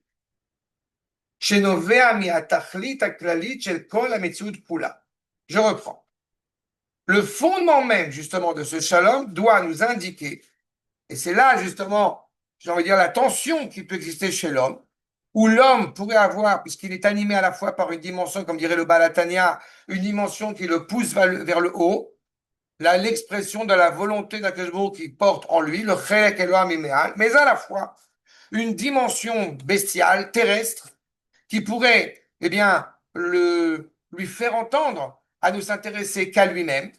שנובע מהתכלית הכללית של כל המציאות כולה. Je reprends. Le fondement même, justement, de ce shalom doit nous indiquer, et c'est là, justement, j'ai envie de dire, la tension qui peut exister chez l'homme, où l'homme pourrait avoir, puisqu'il est animé à la fois par une dimension, comme dirait le Balatania, une dimension qui le pousse vers le haut, l'expression de la volonté d'Akadosh Baruch Hu qui porte en lui, le Chelek Elohim Imeal, mais à la fois une dimension bestiale, terrestre, qui pourrait, eh bien, lui faire entendre à ne s'intéresser qu'à lui-même.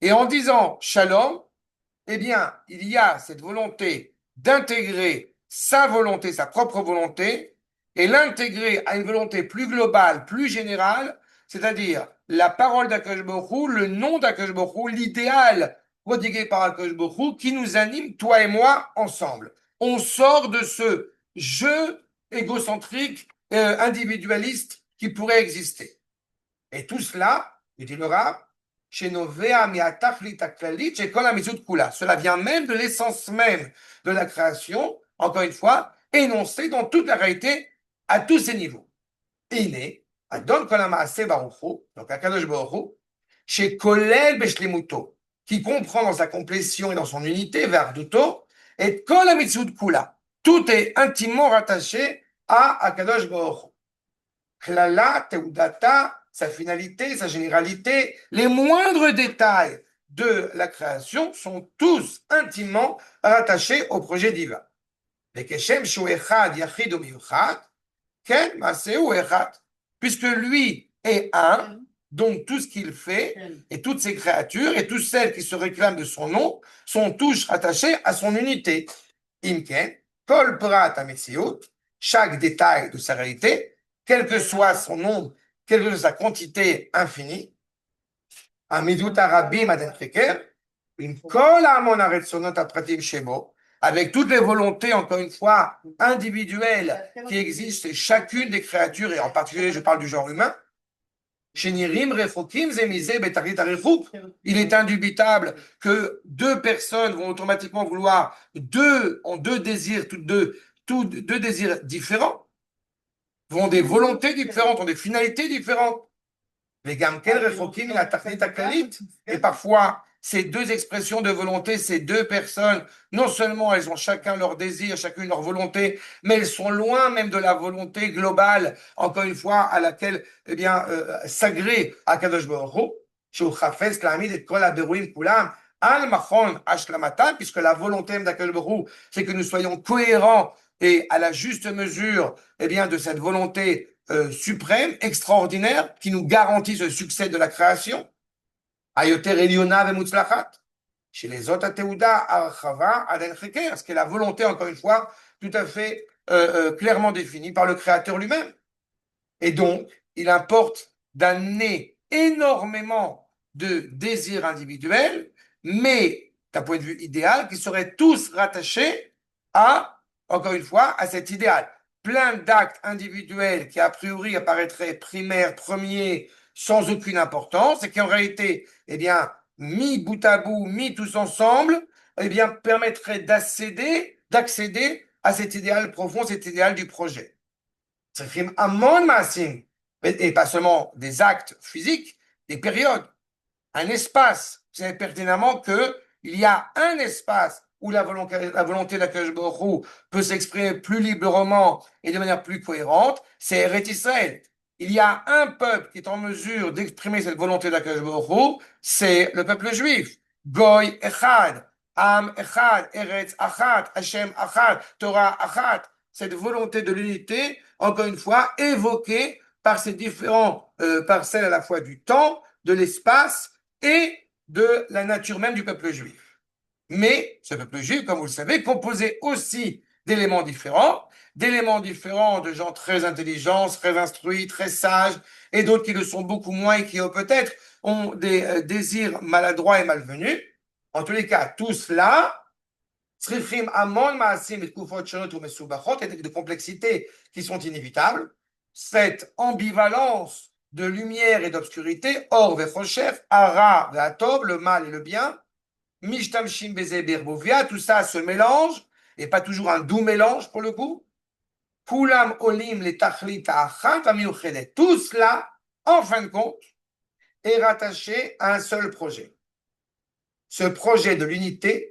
Et en disant Shalom, eh bien, il y a cette volonté d'intégrer sa volonté, sa propre volonté, et l'intégrer à une volonté plus globale, plus générale, c'est-à-dire la parole d'Akadosh Baruch Hu, le nom d'Akadosh Baruch Hu, l'idéal prodigué par Akadosh Baruch Hu, qui nous anime, toi et moi, ensemble. On sort de ce jeu égocentrique, individualiste qui pourrait exister. Et tout cela, il dit le Rav, cela vient même de l'essence même de la création, encore une fois, énoncée dans toute la réalité à tous ces niveaux. Iné, Adon Kol HaMaaseh Baruch Hu, donc Akadosh Baruch Hu, chez Kolel Beshlemuto, qui comprend dans sa complétion et dans son unité, vers Duto, et Kol HaMitziut Kula. Tout est intimement rattaché à Akadosh Baruch Hu. Klala, Teudata, sa finalité, sa généralité, les moindres détails de la création sont tous intimement rattachés au projet divin. Puisque lui est un, donc tout ce qu'il fait, et toutes ses créatures, et toutes celles qui se réclament de son nom, sont tous rattachés à son unité. Imken, kol prat hametziut, chaque détail de sa réalité, quel que soit son nombre, quelle que soit sa quantité infinie, amidut arabim aden cheker, une kol amon aretzonot apratim shemo, avec toutes les volontés, encore une fois, individuelles qui existent chez chacune des créatures, et en particulier, je parle du genre humain, il est indubitable que deux personnes vont automatiquement vouloir deux désirs, deux désirs différents, vont des volontés différentes, ont des finalités différentes. Et parfois, ces deux expressions de volonté, ces deux personnes, non seulement elles ont chacun leur désir, chacune leur volonté, mais elles sont loin même de la volonté globale, encore une fois, à laquelle, eh bien, s'agrée Akadosh Baruch Hu, puisque la volonté d'Akadosh Baruch Hu, c'est que nous soyons cohérents et à la juste mesure, eh bien, de cette volonté suprême, extraordinaire, qui nous garantit ce succès de la création. Ayoter Eliona vemutzlachat. Chez les autres, Teuda Archava Aden Cheker, ce qui est la volonté, encore une fois, tout à fait clairement définie par le Créateur lui-même. Et donc, il importe d'amener énormément de désirs individuels, mais d'un point de vue idéal, qui seraient tous rattachés à, encore une fois, à cet idéal. Plein d'actes individuels qui, a priori, apparaîtraient primaires, premiers, sans aucune importance, et qui, en réalité, eh bien, mis bout à bout, mis tous ensemble, eh bien, permettraient d'accéder à cet idéal profond, cet idéal du projet. Et pas seulement des actes physiques, des périodes, un espace. Vous savez pertinemment qu'il y a un espace où la volonté de l'Akadosh Baruch Hu peut s'exprimer plus librement et de manière plus cohérente, c'est Eretz Israël. Il y a un peuple qui est en mesure d'exprimer cette volonté de l'Akadosh Baruch Hu, c'est le peuple juif. Goy Echad, Am Echad, Eretz Achad, Hashem Achad, Torah Achad. Cette volonté de l'unité, encore une fois, évoquée par ces différentes parcelles à la fois du temps, de l'espace et de la nature même du peuple juif. Mais ce peuple juif, comme vous le savez, est composé aussi d'éléments différents de gens très intelligents, très instruits, très sages, et d'autres qui le sont beaucoup moins et qui peut-être ont des désirs maladroits et malvenus. En tous les cas, tout cela, צריכים המון מעשים בתקופות שונות ומסובכות et de complexités qui sont inévitables. Cette ambivalence de lumière et d'obscurité, or vechoshef, ara ve'atov, le mal et le bien, mishtamshim beze birbovia, tout ça se mélange, et pas toujours un doux mélange pour le coup. Kulam olim le tachlit ha'achat ha'miuchedet. Tout cela, en fin de compte, est rattaché à un seul projet. Ce projet de l'unité,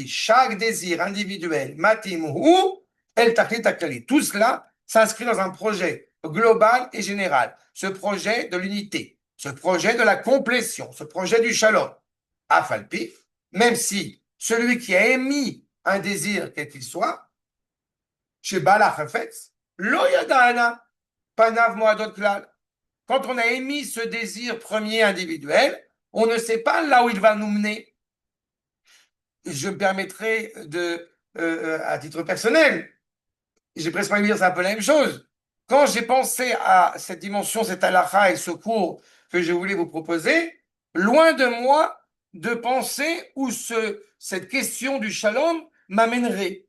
chaque désir individuel, matim ou el tachlit haklali. Tout cela s'inscrit dans un projet global et général. Ce projet de l'unité, ce projet de la complétion, ce projet du shalom. Afalpi, même si celui qui a émis un désir, quel qu'il soit, chez Bala Chafetz, lo yadana, panav moadot klal. Quand on a émis ce désir premier individuel, on ne sait pas là où il va nous mener. Je me permettrai à titre personnel, j'ai presque envie de dire c'est un peu la même chose. Quand j'ai pensé à cette dimension, cette halakha et ce cours que je voulais vous proposer, loin de moi de penser où cette question du shalom m'amènerait.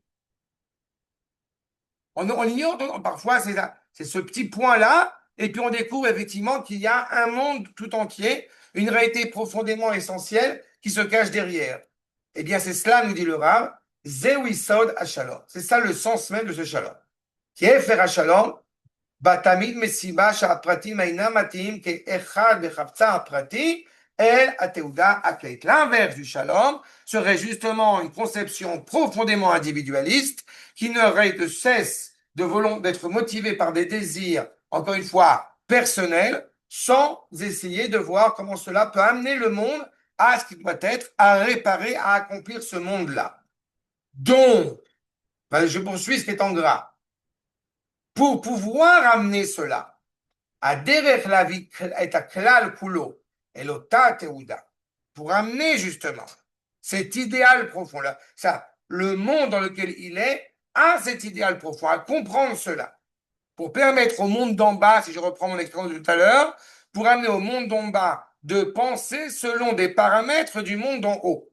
On ignore parfois, c'est ce petit point-là, et puis on découvre effectivement qu'il y a un monde tout entier, une réalité profondément essentielle qui se cache derrière. Eh bien, c'est cela, nous dit le Rav, Zewi Sod Hashalom. C'est ça le sens même de ce shalom. Qui est faire Hashalom, Batamid Mesiba Sha'apratim Aina Matim, Ke Echad Bechavtza Aprati, El Ateuda Akleit. L'inverse du shalom serait justement une conception profondément individualiste qui n'aurait de cesse d'être motivé par des désirs, encore une fois, personnels, sans essayer de voir comment cela peut amener le monde à ce qu'il doit être, à réparer, à accomplir ce monde-là. Donc, je poursuis ce qui est en gras. Pour pouvoir amener cela à derech la vie et à klal kulo et l'ota teuda, pour amener justement cet idéal profond là, ça, le monde dans lequel il est a cet idéal profond, à comprendre cela, pour permettre au monde d'en bas, si je reprends mon expérience de tout à l'heure, pour amener au monde d'en bas de penser selon des paramètres du monde d'en haut.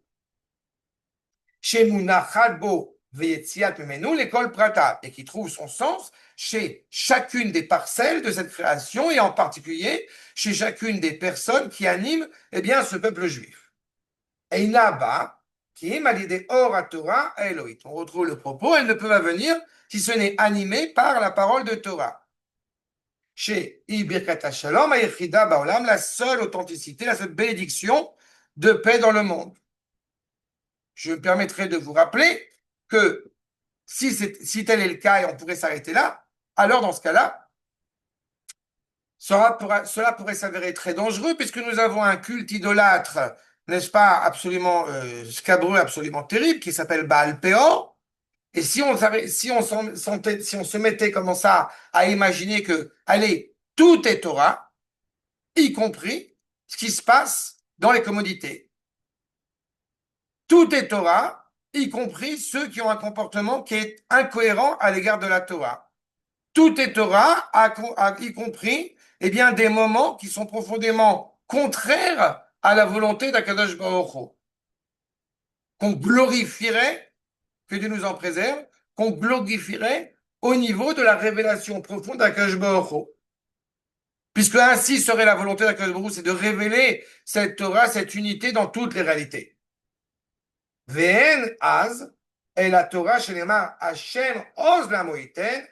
Chez Mounachadbo Veyetziat Memenu, l'école Prata, et qui trouve son sens chez chacune des parcelles de cette création, et en particulier chez chacune des personnes qui animent ce peuple juif. Et là-bas, qui est malidé or à Torah à Elohim. On retrouve le propos, elles ne peuvent venir si ce n'est animé par la parole de Torah. Chez Ibirkat Shalom, Ayechida Baolam, la seule authenticité, la seule bénédiction de paix dans le monde. Je me permettrai de vous rappeler que si tel est le cas et on pourrait s'arrêter là, alors dans ce cas-là, cela pourrait s'avérer très dangereux puisque nous avons un culte idolâtre, n'est-ce pas, absolument scabreux, absolument terrible, qui s'appelle Baal Peor. Et si on se mettait comme ça à imaginer que, allez, tout est Torah, y compris ce qui se passe dans les commodités. Tout est Torah, y compris ceux qui ont un comportement qui est incohérent à l'égard de la Torah. Tout est Torah, y compris des moments qui sont profondément contraires à la volonté d'Akadosh Baruch Hu. Qu'on glorifierait, que Dieu nous en préserve, qu'on glorifierait au niveau de la révélation profonde d'Akadosh Baruch Hu. Puisque ainsi serait la volonté d'Akadosh Baruch Hu, c'est de révéler cette Torah, cette unité dans toutes les réalités. Ve'en az, et la Torah shenema Hashem oz la moïten,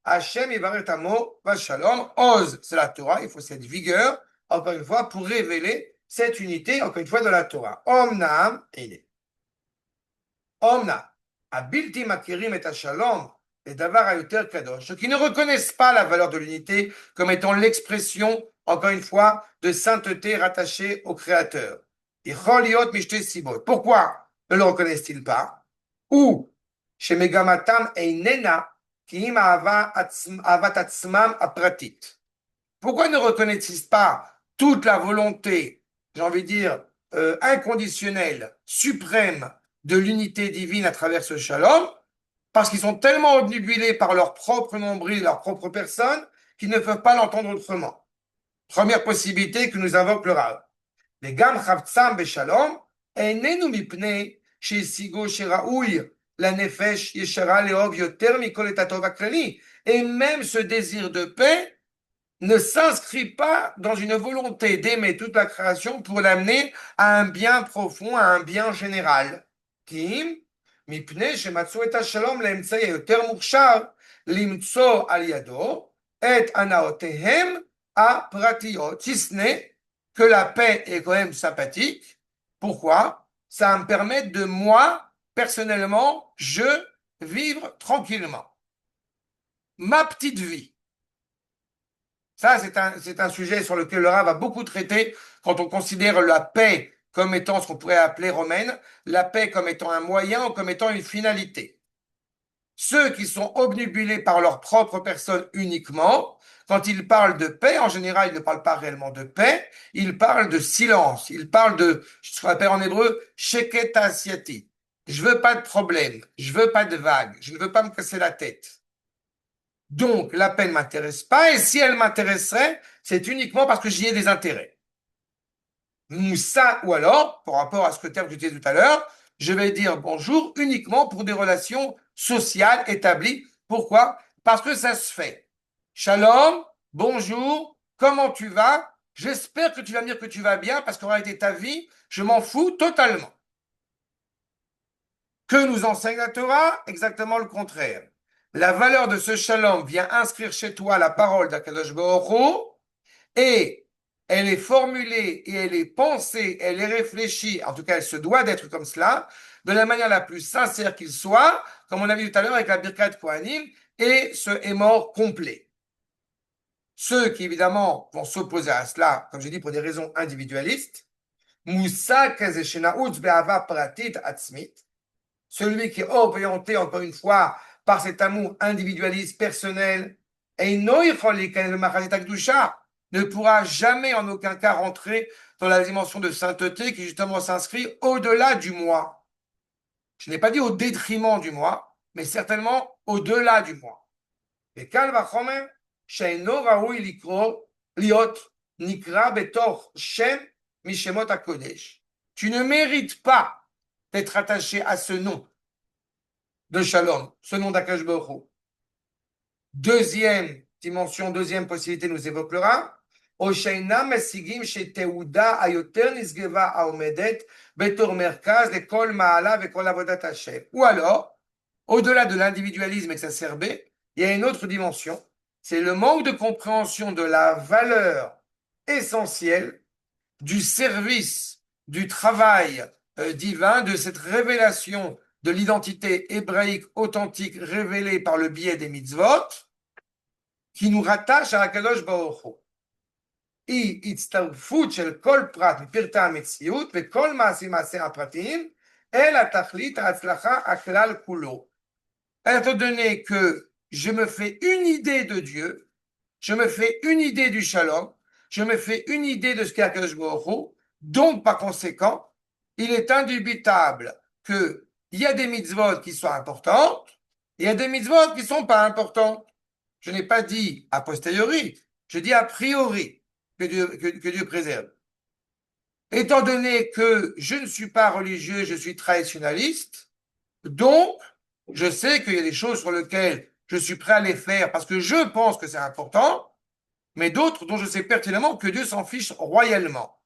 Hashem yivarer tamo vashalom. Oz, c'est la Torah, il faut cette vigueur, encore une fois, pour révéler cette unité, encore une fois, de la Torah. Omnam, Omnam, abilti makirim et Hashalom, et davar ayoter kadosh, ceux qui ne reconnaissent pas la valeur de l'unité comme étant l'expression, encore une fois, de sainteté rattachée au Créateur. Pourquoi ne le reconnaissent-ils pas? Ou, chez Megamatam Einena, Kiim Avatatsmam Apratit. Pourquoi ne reconnaissent-ils pas toute la volonté, j'ai envie de dire, inconditionnelle, suprême de l'unité divine à travers ce shalom? Parce qu'ils sont tellement obnubilés par leur propre nombril, leur propre personne, qu'ils ne peuvent pas l'entendre autrement. Première possibilité que nous invoque le Rav. וגם חפצם בשלום, איננו מפני שהשיגו שראוי לנפש ישרה לאהוב יותר מכל את הטוב הכללי. Et même ce désir de paix ne s'inscrit pas dans une volonté d'aimer toute la création pour l'amener à un bien profond, à un bien général. כי מפני שמצאו את השלום לאמצעי היותר מוכשר למצוא על ידו את הנאותיהם הפרטיות, si ce n'est que la paix est quand même sympathique. Pourquoi? Ça va me permettre de moi, personnellement, vivre tranquillement. Ma petite vie. Ça, c'est un sujet sur lequel le Rav va beaucoup traiter quand on considère la paix comme étant ce qu'on pourrait appeler romaine, la paix comme étant un moyen ou comme étant une finalité. Ceux qui sont obnubilés par leur propre personne uniquement, quand ils parlent de paix, en général, ils ne parlent pas réellement de paix, ils parlent de silence, ils parlent de ce qu'on appelle en hébreu sheket asiati. Je veux pas de problème, je veux pas de vagues, je ne veux pas me casser la tête. Donc, la paix ne m'intéresse pas, et si elle m'intéresserait, c'est uniquement parce que j'y ai des intérêts. Moussa, ou alors, par rapport à ce que tu as dit tout à l'heure, je vais dire bonjour uniquement pour des relations sociales établies. Pourquoi? Parce que ça se fait. Shalom, bonjour, comment tu vas? J'espère que tu vas me dire que tu vas bien, parce qu'en réalité, ta vie, je m'en fous totalement. Que nous enseigne la Torah? Exactement le contraire. La valeur de ce shalom vient inscrire chez toi la parole d'Akadosh Baruch Hu, et elle est formulée et elle est pensée, elle est réfléchie, en tout cas elle se doit d'être comme cela, de la manière la plus sincère qu'il soit, comme on a vu tout à l'heure avec la Birkat Kohanim, et ce émor complet. Ceux qui évidemment vont s'opposer à cela, comme j'ai dit, pour des raisons individualistes, Moussa Kazeshena Be'ava Pratit Atzmit, celui qui est orienté, encore une fois, par cet amour individualiste, personnel, et ne pourra jamais en aucun cas rentrer dans la dimension de sainteté qui justement s'inscrit au-delà du moi. Je n'ai pas dit au détriment du moi, mais certainement au-delà du moi. Et Kal vachomer, she'eino raoui likro liot nikra betor shem mishemot hakodesh. Tu ne mérites pas d'être attaché à ce nom de Shalom, ce nom d'Akadosh Baruch Hu. Deuxième dimension, deuxième possibilité nous évoquera. Osheina mesigim sheteuda ayoter nisgeva aomedet betor merkaz lekol ma'ala vekol avodat Hashem. Ou alors, au-delà de l'individualisme exacerbé, il y a une autre dimension. C'est le manque de compréhension de la valeur essentielle du service, du travail divin, de cette révélation de l'identité hébraïque authentique révélée par le biais des mitzvot, qui nous rattache à Akadosh Baruch Hu. היא הצטרפות של כל פרט מפרטי המציאות וכל מעשים הפרטיים אל התכלית ההצלחה הכלל כולו. Étant donné que je me fais une idée de Dieu, je me fais une idée du shalom, je me fais une idée de ce qu'est Akadosh Baruch Hu, donc par conséquent, il est indubitable qu'il y a des mitzvot qui sont importantes, et il y a des mitzvot qui ne sont pas importantes. Je n'ai pas dit a posteriori, je dis a priori que Dieu préserve. Étant donné que je ne suis pas religieux, je suis traditionnaliste, donc je sais qu'il y a des choses sur lesquelles je suis prêt à les faire parce que je pense que c'est important, mais d'autres dont je sais pertinemment que Dieu s'en fiche royalement.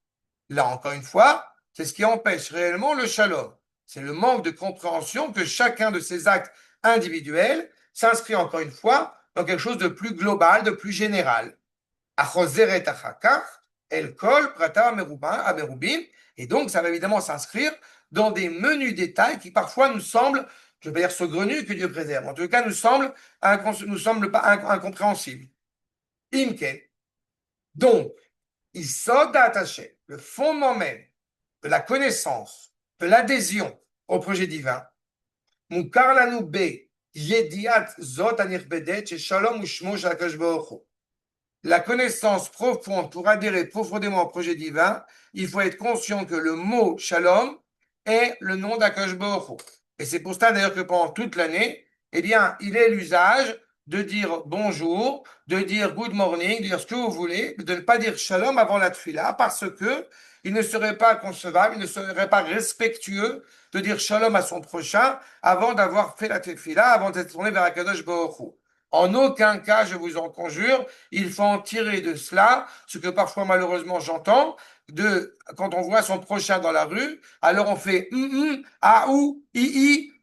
Là, encore une fois, c'est ce qui empêche réellement le shalom. C'est le manque de compréhension que chacun de ces actes individuels s'inscrit encore une fois dans quelque chose de plus global, de plus général. Et donc, ça va évidemment s'inscrire dans des menus détails qui parfois nous semblent, je vais dire saugrenus, que Dieu préserve. En tout cas, nous semblent pas incompréhensibles. Imken. Donc, Isodat Hashem, le fondement même de la connaissance, de l'adhésion au projet divin, Mukar lanu be yediat zot anirbedet chez Shalom ushmo shel HaKadosh Baruch Hu. La connaissance profonde pour adhérer profondément au projet divin, il faut être conscient que le mot Shalom est le nom d'Akadosh Baruch Hu. Et c'est pour ça d'ailleurs que pendant toute l'année, eh bien, il est l'usage de dire bonjour, de dire good morning, de dire ce que vous voulez, de ne pas dire shalom avant la tefila, parce que il ne serait pas concevable, il ne serait pas respectueux de dire shalom à son prochain avant d'avoir fait la tefila, avant d'être tourné vers Akadosh Baruch Hu. En aucun cas, je vous en conjure, il faut en tirer de cela, ce que parfois malheureusement j'entends, quand on voit son prochain dans la rue, alors on fait ah ou,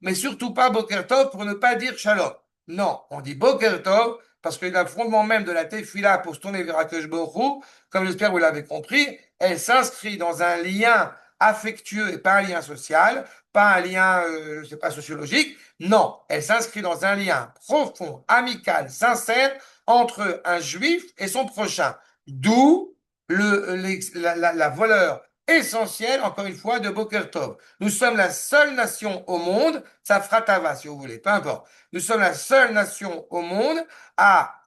mais surtout pas Boker Tov pour ne pas dire shalom. Non, on dit Boker Tov parce que le fondement même de la tefila pour se tourner vers Akadosh Baruch Hu, comme j'espère que vous l'avez compris, elle s'inscrit dans un lien affectueux et pas un lien social, pas un lien, je sais pas, sociologique. Non, elle s'inscrit dans un lien profond, amical, sincère entre un juif et son prochain. D'où la valeur essentielle, encore une fois, de Boker Tov. Nous sommes la seule nation au monde, ça fera tava si vous voulez, peu importe. Nous sommes la seule nation au monde à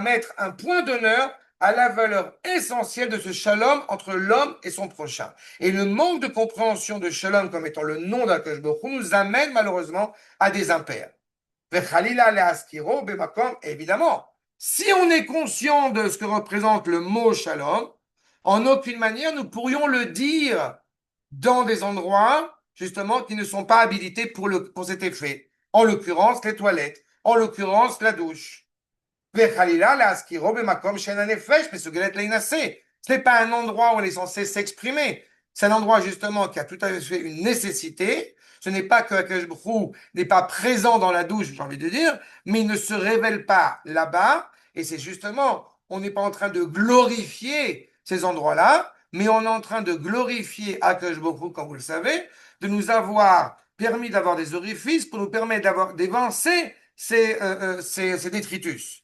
mettre un point d'honneur à la valeur essentielle de ce shalom entre l'homme et son prochain. Et le manque de compréhension de shalom comme étant le nom d'Akash Baruch Hu nous amène malheureusement à des impairs. Évidemment, si on est conscient de ce que représente le mot shalom, en aucune manière nous pourrions le dire dans des endroits justement qui ne sont pas habilités pour cet effet. En l'occurrence, les toilettes. En l'occurrence, la douche. Ce n'est pas un endroit où on est censé s'exprimer. C'est un endroit justement qui a tout à fait une nécessité. Ce n'est pas que Akash Brou n'est pas présent dans la douche, j'ai envie de dire, mais il ne se révèle pas là-bas. Et c'est justement, on n'est pas en train de glorifier ces endroits-là, mais on est en train de glorifier Akash Brou, comme vous le savez, de nous avoir permis d'avoir des orifices pour nous permettre d'évincer ces détritus.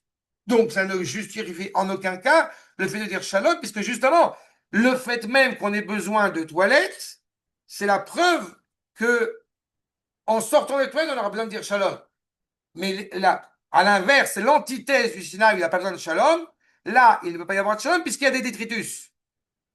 Donc, ça ne justifie en aucun cas le fait de dire shalom, puisque justement, le fait même qu'on ait besoin de toilettes, c'est la preuve que en sortant des toilettes, on aura besoin de dire shalom. Mais là, à l'inverse, c'est l'antithèse du Sinaï, il n'a pas besoin de shalom. Là, il ne peut pas y avoir de shalom puisqu'il y a des détritus.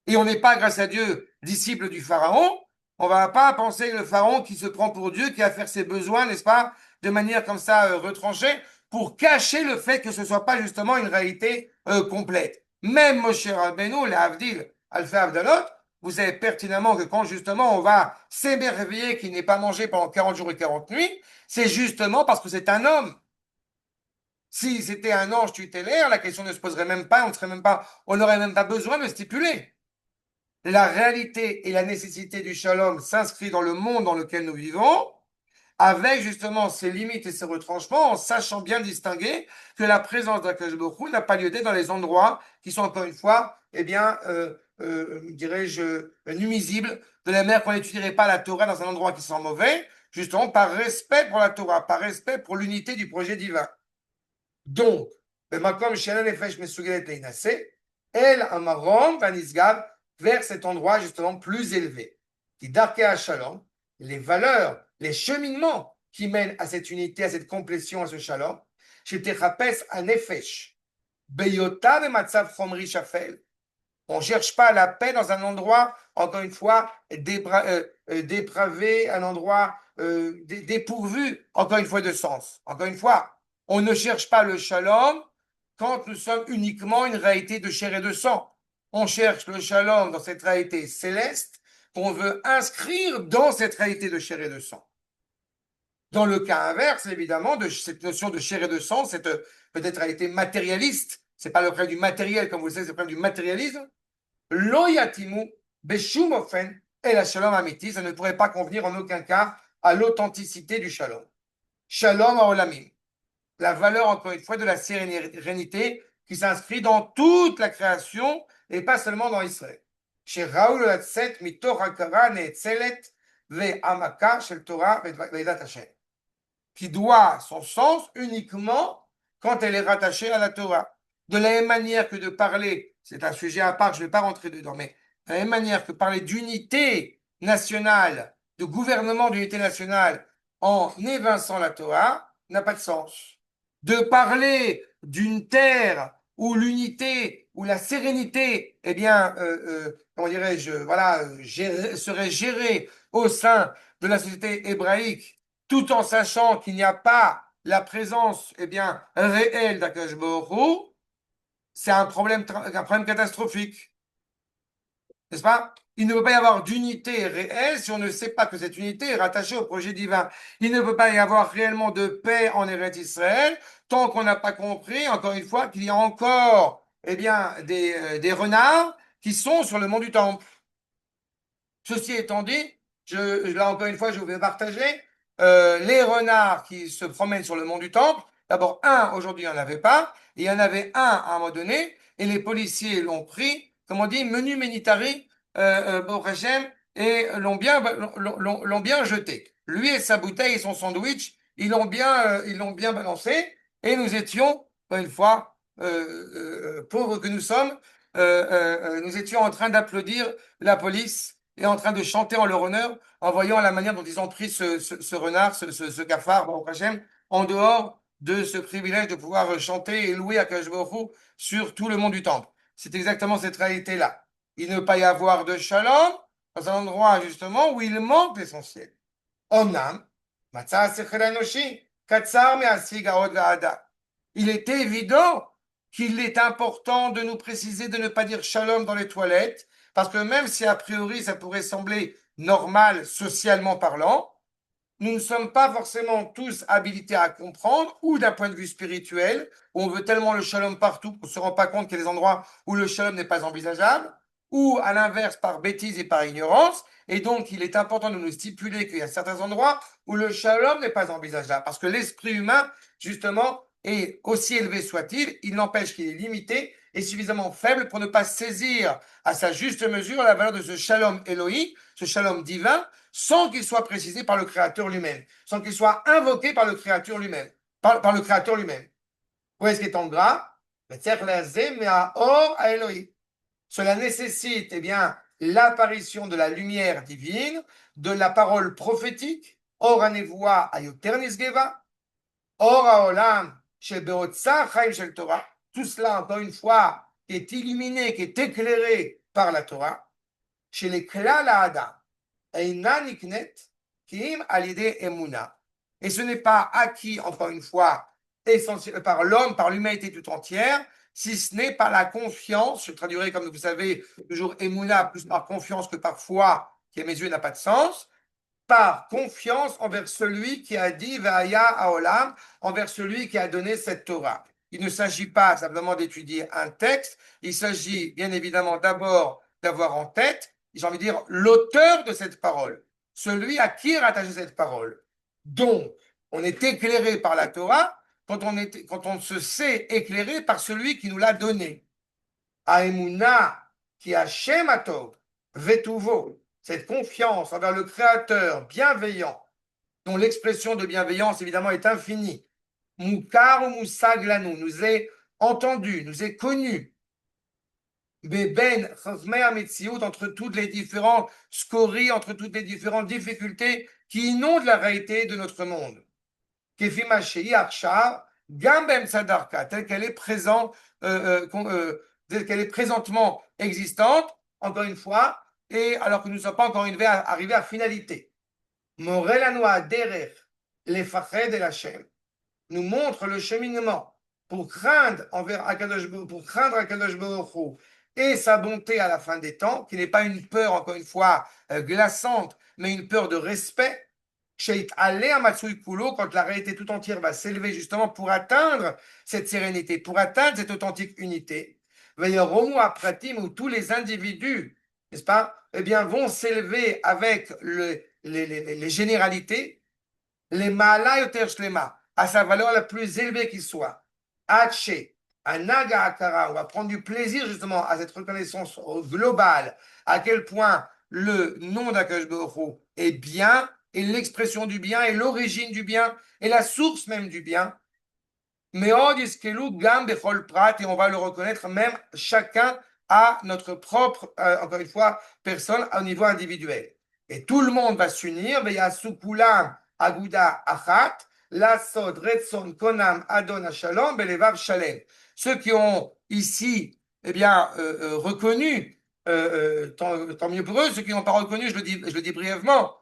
Et on n'est pas, grâce à Dieu, disciple du pharaon. On ne va pas penser que le pharaon qui se prend pour Dieu, qui va faire ses besoins, n'est-ce pas, de manière comme ça retranchée, pour cacher le fait que ce ne soit pas justement une réalité complète. Même Moshe Rabbeinu, le Havdil, Alpha Avdalot, vous savez pertinemment que quand justement on va s'émerveiller qu'il n'ait pas mangé pendant 40 jours et 40 nuits, c'est justement parce que c'est un homme. Si c'était un ange tutélaire, la question ne se poserait même pas, on n'aurait même pas besoin de stipuler. La réalité et la nécessité du shalom s'inscrit dans le monde dans lequel nous vivons, avec justement ses limites et ses retranchements, en sachant bien distinguer que la présence d'Akadosh Baruch Hu n'a pas lieu d'être dans les endroits qui sont encore une fois, eh bien, dirais-je, nuisibles, de la manière qu'on n'étudierait pas la Torah dans un endroit qui sent mauvais, justement par respect pour la Torah, par respect pour l'unité du projet divin. Donc, Makom Shenan Nefesh Mesugelet Leinase, El Amarom Vanisgav, vers cet endroit justement plus élevé. Qui Darkei Shalom, les valeurs, les cheminements qui mènent à cette unité, à cette complétion, à ce shalom, chez Techapes à Nefesh, Beyota de Matzav Chomri Shafel. On ne cherche pas la paix dans un endroit, encore une fois, dépravé, un endroit dépourvu, encore une fois, de sens. Encore une fois, on ne cherche pas le shalom quand nous sommes uniquement une réalité de chair et de sang. On cherche le shalom dans cette réalité céleste qu'on veut inscrire dans cette réalité de chair et de sang. Dans le cas inverse, évidemment, de cette notion de chair et de sang, cette peut-être réalité matérialiste, c'est pas le problème du matériel, comme vous le savez, c'est le problème du matérialisme. Lo yatimu beshum ofen et la shalom amiti, ça ne pourrait pas convenir en aucun cas à l'authenticité du shalom. Shalom haolamim, la valeur, encore une fois, de la sérénité qui s'inscrit dans toute la création et pas seulement dans Israël. Chez Raoul Latset, Mitor Hakara, Neetzelet, Ve Amaka, Shel Torah, Vedat Hashem, qui doit son sens uniquement quand elle est rattachée à la Torah. De la même manière que de parler, c'est un sujet à part, je ne vais pas rentrer dedans, mais de la même manière que parler d'unité nationale, de gouvernement d'unité nationale en évinçant la Torah, n'a pas de sens. De parler d'une terre où l'unité, où la sérénité, eh bien, comment dirais-je, voilà, serait gérée au sein de la société hébraïque, tout en sachant qu'il n'y a pas la présence, eh bien, réelle d'Akadosh Baruch Hu, c'est un problème catastrophique. N'est-ce pas? Il ne peut pas y avoir d'unité réelle si on ne sait pas que cette unité est rattachée au projet divin. Il ne peut pas y avoir réellement de paix en Eretz Israël tant qu'on n'a pas compris, encore une fois, qu'il y a encore, eh bien, des renards qui sont sur le mont du Temple. Ceci étant dit, là encore une fois, je vais partager les renards qui se promènent sur le mont du Temple. D'abord, un, aujourd'hui, il n'y en avait pas. Et il y en avait un à un moment donné. Et les policiers l'ont pris, comme on dit, menu militari, Baruch Hashem, et l'ont bien jeté. Lui et sa bouteille et son sandwich, ils l'ont bien balancé. Et nous étions, une fois, pauvres que nous sommes, nous étions en train d'applaudir la police est en train de chanter en leur honneur en voyant la manière dont ils ont pris ce renard, ce cafard, Baruch Hashem, en dehors de ce privilège de pouvoir chanter et louer Akadosh Baruch Hu sur tout le monde du temple. C'est exactement cette réalité-là. Il ne peut pas y avoir de shalom dans un endroit justement où il manque l'essentiel. Omnam, Matzah Sechel Enoshi, Katsar Me'asig Haod Va'ada. Il est évident qu'il est important de nous préciser de ne pas dire shalom dans les toilettes, parce que même si a priori ça pourrait sembler normal socialement parlant, nous ne sommes pas forcément tous habilités à comprendre, ou d'un point de vue spirituel, où on veut tellement le shalom partout qu'on ne se rend pas compte qu'il y a des endroits où le shalom n'est pas envisageable, ou à l'inverse par bêtise et par ignorance. Et donc, il est important de nous stipuler qu'il y a certains endroits où le shalom n'est pas envisageable, parce que l'esprit humain, justement, est aussi élevé soit-il, il n'empêche qu'il est limité et suffisamment faible pour ne pas saisir à sa juste mesure la valeur de ce shalom Elohim, ce shalom divin, sans qu'il soit précisé par le Créateur lui-même, sans qu'il soit invoqué par le Créateur lui-même. Par le Créateur lui-même. Où est-ce qu'il est en gras? Cela nécessite eh bien, l'apparition de la lumière divine, de la parole prophétique, Or Anevoa Ayoter Nisgeva, Or Haolam Shebeotza Chaim Shel Torah. Tout cela, encore une fois, est illuminé, qui est éclairé par la Torah, chez les Klal Adam. Et ce n'est pas acquis, encore une fois, essentiel, par l'homme, par l'humanité tout entière, si ce n'est par la confiance. Je traduirai, comme vous savez, toujours Emouna, plus par confiance que par foi, qui à mes yeux n'a pas de sens, par confiance envers celui qui a dit Vaya Haolam, envers celui qui a donné cette Torah. Il ne s'agit pas simplement d'étudier un texte, il s'agit bien évidemment d'abord d'avoir en tête, j'ai envie de dire, l'auteur de cette parole, celui à qui est rattachée cette parole. Donc, on est éclairé par la Torah quand on se sait éclairé par celui qui nous l'a donné. Aemuna qui a Atov, Vetuvo, cette confiance envers le Créateur bienveillant, dont l'expression de bienveillance évidemment est infinie. Mukar ou Moussaglanou nous est entendu, nous est connu. Beben entre toutes les différentes scories, entre toutes les différentes difficultés qui inondent la réalité de notre monde. Kefi Mashei Aksha, Gambem Sadarka, telle qu'elle est présente, telle qu'elle est présentement existante, encore une fois, et alors que nous ne sommes pas encore arrivés à finalité. Morelanoa Derer, les Fached de l'Hachem, nous montre le cheminement pour craindre Akadosh Baruch Hu et sa bonté à la fin des temps, qui n'est pas une peur, encore une fois, glaçante, mais une peur de respect. Quand la réalité tout entière va s'élever justement pour atteindre cette sérénité, pour atteindre cette authentique unité. Où tous les individus, n'est-ce pas, eh bien, vont s'élever avec les généralités, les Ma'ala Shlema, à sa valeur la plus élevée qui soit. Haché, Anaga Akara, on va prendre du plaisir justement à cette reconnaissance globale, à quel point le nom d'Akadosh Baruch Hu est bien, et l'expression du bien, et l'origine du bien, et la source même du bien. Mais et on va le reconnaître même chacun à notre propre, encore une fois, personne au niveau individuel. Et tout le monde va s'unir, Aguda Achat, Lasod Retson Konam Adon Shalom, Belevav Shalem. Ceux qui ont ici, eh bien, reconnu, tant mieux pour eux, ceux qui n'ont pas reconnu, je le dis brièvement,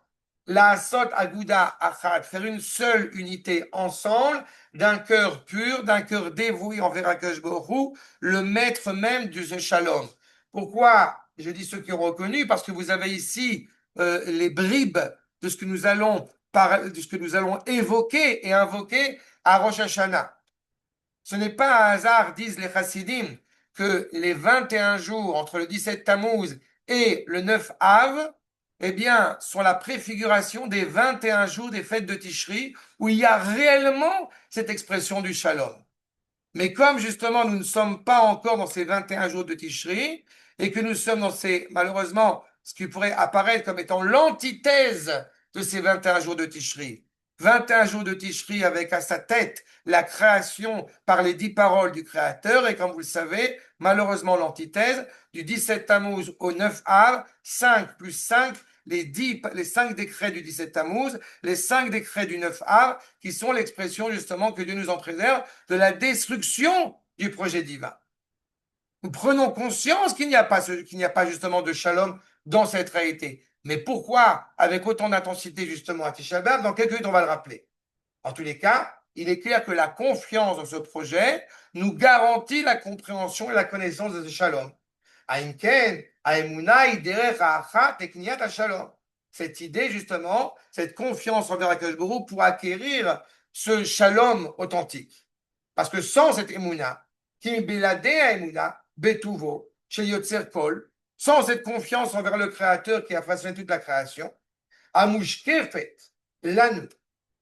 la Asot Aguda Achat, faire une seule unité ensemble, d'un cœur pur, d'un cœur dévoué envers Akash Baruch Hu, le maître même du Shalom. Pourquoi je dis ceux qui ont reconnu? Parce que vous avez ici les bribes de ce que nous allons de ce que nous allons évoquer et invoquer à Rosh Hashanah. Ce n'est pas un hasard, disent les Chassidim, que les 21 jours entre le 17 Tammuz et le 9 Av, eh bien, sont la préfiguration des 21 jours des fêtes de Tishri, où il y a réellement cette expression du Shalom. Mais comme justement nous ne sommes pas encore dans ces 21 jours de Tishri, et que nous sommes dans ces, malheureusement, ce qui pourrait apparaître comme étant l'antithèse de ces 21 jours de Tishri. 21 jours de Tishri avec à sa tête la création par les 10 paroles du Créateur, et comme vous le savez, malheureusement l'antithèse, du 17 Tammuz au 9 Av, 5 plus 5, les 5 décrets du 17 Tammuz, les 5 décrets du 9 Av, qui sont l'expression justement que Dieu nous en préserve de la destruction du projet divin. Nous prenons conscience qu'il n'y a pas justement de shalom dans cette réalité. Mais pourquoi avec autant d'intensité justement à Tisha B'Av? Dans quelques minutes, on va le rappeler. En tous les cas, il est clair que la confiance dans ce projet nous garantit la compréhension et la connaissance de ce shalom. Cette idée, justement, cette confiance envers Akadosh Baruch Hu pour acquérir ce shalom authentique. Parce que sans cette émouna, qui beladé émouna, betuvo, chez Yotzer Kol, sans cette confiance envers le Créateur qui a façonné toute la création, amushkefet lanu,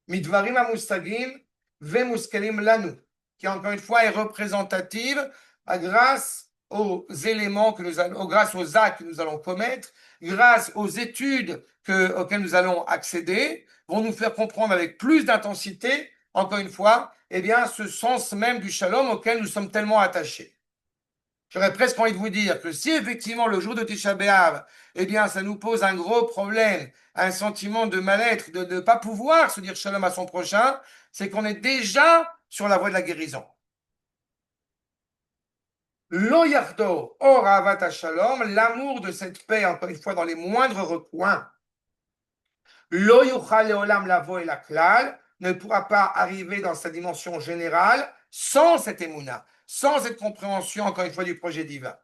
midvarim amustagim, vemuskelim lanu, qui encore une fois est représentative grâce aux éléments que nous allons, grâce aux actes que nous allons commettre, grâce aux études auxquelles nous allons accéder, vont nous faire comprendre avec plus d'intensité, encore une fois, eh bien, ce sens même du shalom auquel nous sommes tellement attachés. J'aurais presque envie de vous dire que si effectivement le jour de Tisha B'Av, eh bien, ça nous pose un gros problème, un sentiment de mal-être, de ne pas pouvoir se dire shalom à son prochain, c'est qu'on est déjà sur la voie de la guérison. Lo yardo or avat shalom, l'amour de cette paix, encore une fois, dans les moindres recoins. Lo yuchal leolam lavo et la klal, ne pourra pas arriver dans sa dimension générale sans cette émouna, sans cette compréhension, encore une fois, du projet divin.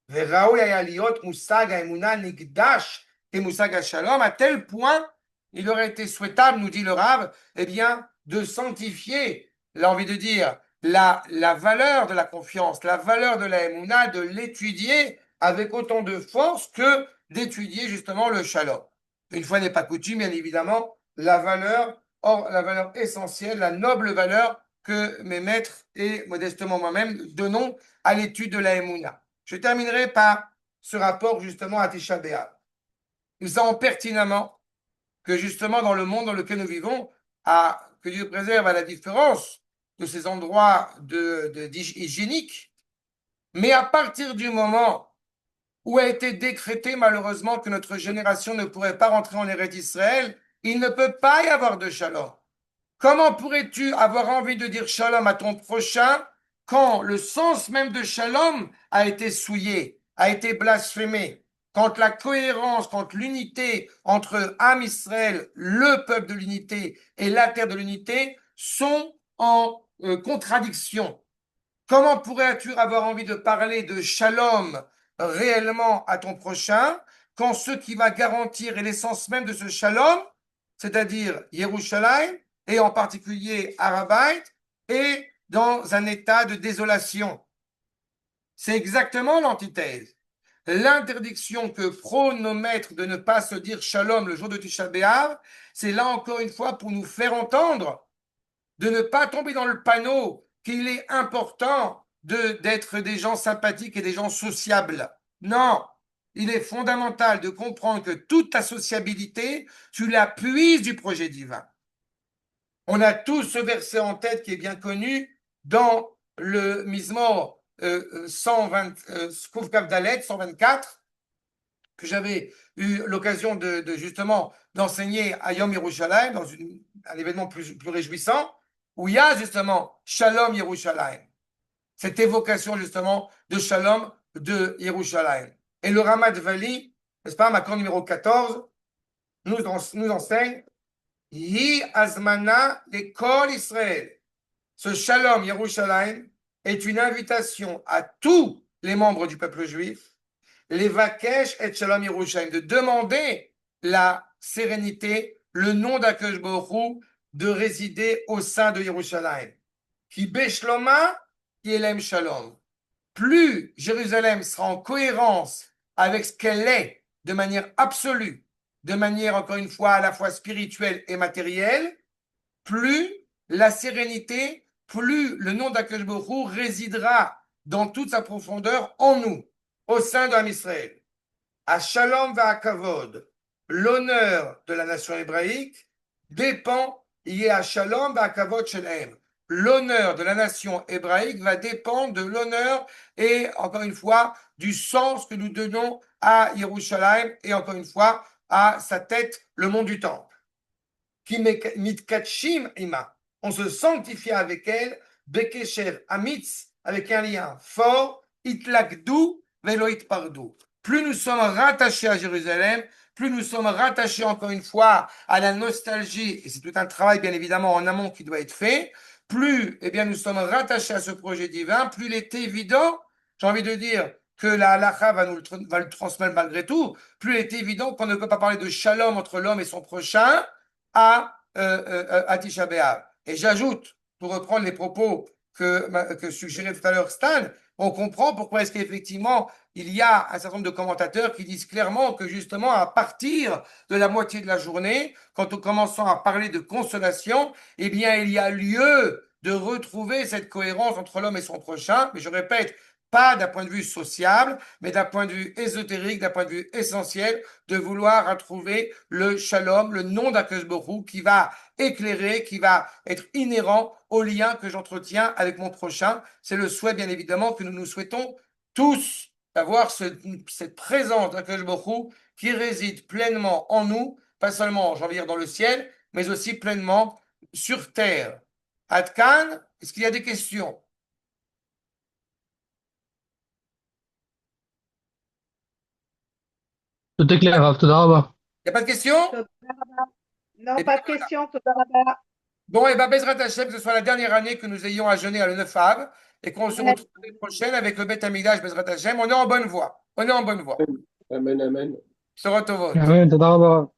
Veraou yayaliot musag emuna nigdash et musag shalom, à tel point, il aurait été souhaitable, nous dit le Rav, eh bien, de sanctifier, l'envie de dire, la valeur de la confiance, la valeur de la emuna, de l'étudier avec autant de force que d'étudier justement le shalom. Une fois n'est pas coutume, bien évidemment, la valeur essentielle, la noble valeur que mes maîtres et modestement moi-même donnons à l'étude de la Emouna. Je terminerai par ce rapport justement à Tisha B'Av. Nous savons pertinemment que justement dans le monde dans lequel nous vivons, que Dieu préserve à la différence de ces endroits hygiéniques, mais à partir du moment où a été décrété malheureusement que notre génération ne pourrait pas rentrer en Eretz Israël, il ne peut pas y avoir de shalom. Comment pourrais-tu avoir envie de dire shalom à ton prochain quand le sens même de shalom a été souillé, a été blasphémé, quand la cohérence, quand l'unité entre Am Israël, le peuple de l'unité, et la terre de l'unité sont en contradiction? Comment pourrais-tu avoir envie de parler de shalom réellement à ton prochain quand ce qui va garantir et l'essence même de ce shalom, c'est-à-dire Yerushalayim, et en particulier Harabait, est dans un état de désolation? C'est exactement l'antithèse. L'interdiction que prônent nos maîtres de ne pas se dire shalom le jour de Tisha B'Av, c'est là encore une fois pour nous faire entendre de ne pas tomber dans le panneau qu'il est important d'être des gens sympathiques et des gens sociables. Non, il est fondamental de comprendre que toute ta sociabilité, tu la puises du projet divin. On a tous ce verset en tête qui est bien connu dans le Mizmor 120, Dalet 124, que j'avais eu l'occasion de justement d'enseigner à Yom Yerushalayim, dans un événement plus réjouissant, où il y a justement Shalom Yerushalayim, cette évocation justement de Shalom de Yerushalayim. Et le Ramat Vali, n'est-ce pas, Makor numéro 14, nous enseigne Yi Azmana Lekol Israël. Ce Shalom Yerushalayim est une invitation à tous les membres du peuple juif, les Vakesh et Shalom Yerushalayim, de demander la sérénité, le nom d'Akadosh Baruch Hu, de résider au sein de Yerushalayim. Qui Beshloma, qui Elem Shalom. Plus Jérusalem sera en cohérence avec ce qu'elle est de manière absolue, de manière, encore une fois, à la fois spirituelle et matérielle, plus la sérénité, plus le nom d'Akadosh Baruch Hu résidera dans toute sa profondeur en nous, au sein de Israël. À Shalom va Kavod, l'honneur de la nation hébraïque dépend, il y a Shalom va Kavod Shelem. L'honneur de la nation hébraïque va dépendre de l'honneur et, encore une fois, du sens que nous donnons à Yerushalayim et, encore une fois, à sa tête, le mont du temple. Qui mitkatshim ima. On se sanctifie avec elle, bekesher amitz, avec un lien fort, itlakdu veloit pardu. Plus nous sommes rattachés à Jérusalem, plus nous sommes rattachés encore une fois à la nostalgie, et c'est tout un travail bien évidemment en amont qui doit être fait, plus eh bien, nous sommes rattachés à ce projet divin, plus il est évident, j'ai envie de dire, que la halakha va le transmettre malgré tout, plus il est évident qu'on ne peut pas parler de shalom entre l'homme et son prochain à Tisha B'Av. Et j'ajoute, pour reprendre les propos que suggérait tout à l'heure Stan, on comprend pourquoi est-ce qu'effectivement il y a un certain nombre de commentateurs qui disent clairement que justement à partir de la moitié de la journée, quand nous commençons à parler de consolation, eh bien il y a lieu de retrouver cette cohérence entre l'homme et son prochain. Mais je répète, pas d'un point de vue sociable, mais d'un point de vue ésotérique, d'un point de vue essentiel, de vouloir retrouver le shalom, le nom d'Akadosh Baruch Hu, qui va éclairer, qui va être inhérent au lien que j'entretiens avec mon prochain. C'est le souhait, bien évidemment, que nous nous souhaitons tous, d'avoir cette présence d'Akadosh Baruch Hu qui réside pleinement en nous, pas seulement, j'ai envie de dire, dans le ciel, mais aussi pleinement sur terre. Adkan, est-ce qu'il y a des questions? tout est clair, Rav. תודה רבה. Il n'y a pas de questions? Non, Eh bien, pas de question. Tודה raba. bon, et bien, Bezrat Hashem, que ce soit la dernière année que nous ayons à jeûner à le 9 Av et qu'on se retrouve l'année prochaine avec le Beth Amidash, Bezrat Hashem. On est en bonne voie. On est en bonne voie. Amen, amen. Se retrouvons. אמן, תודה רבה.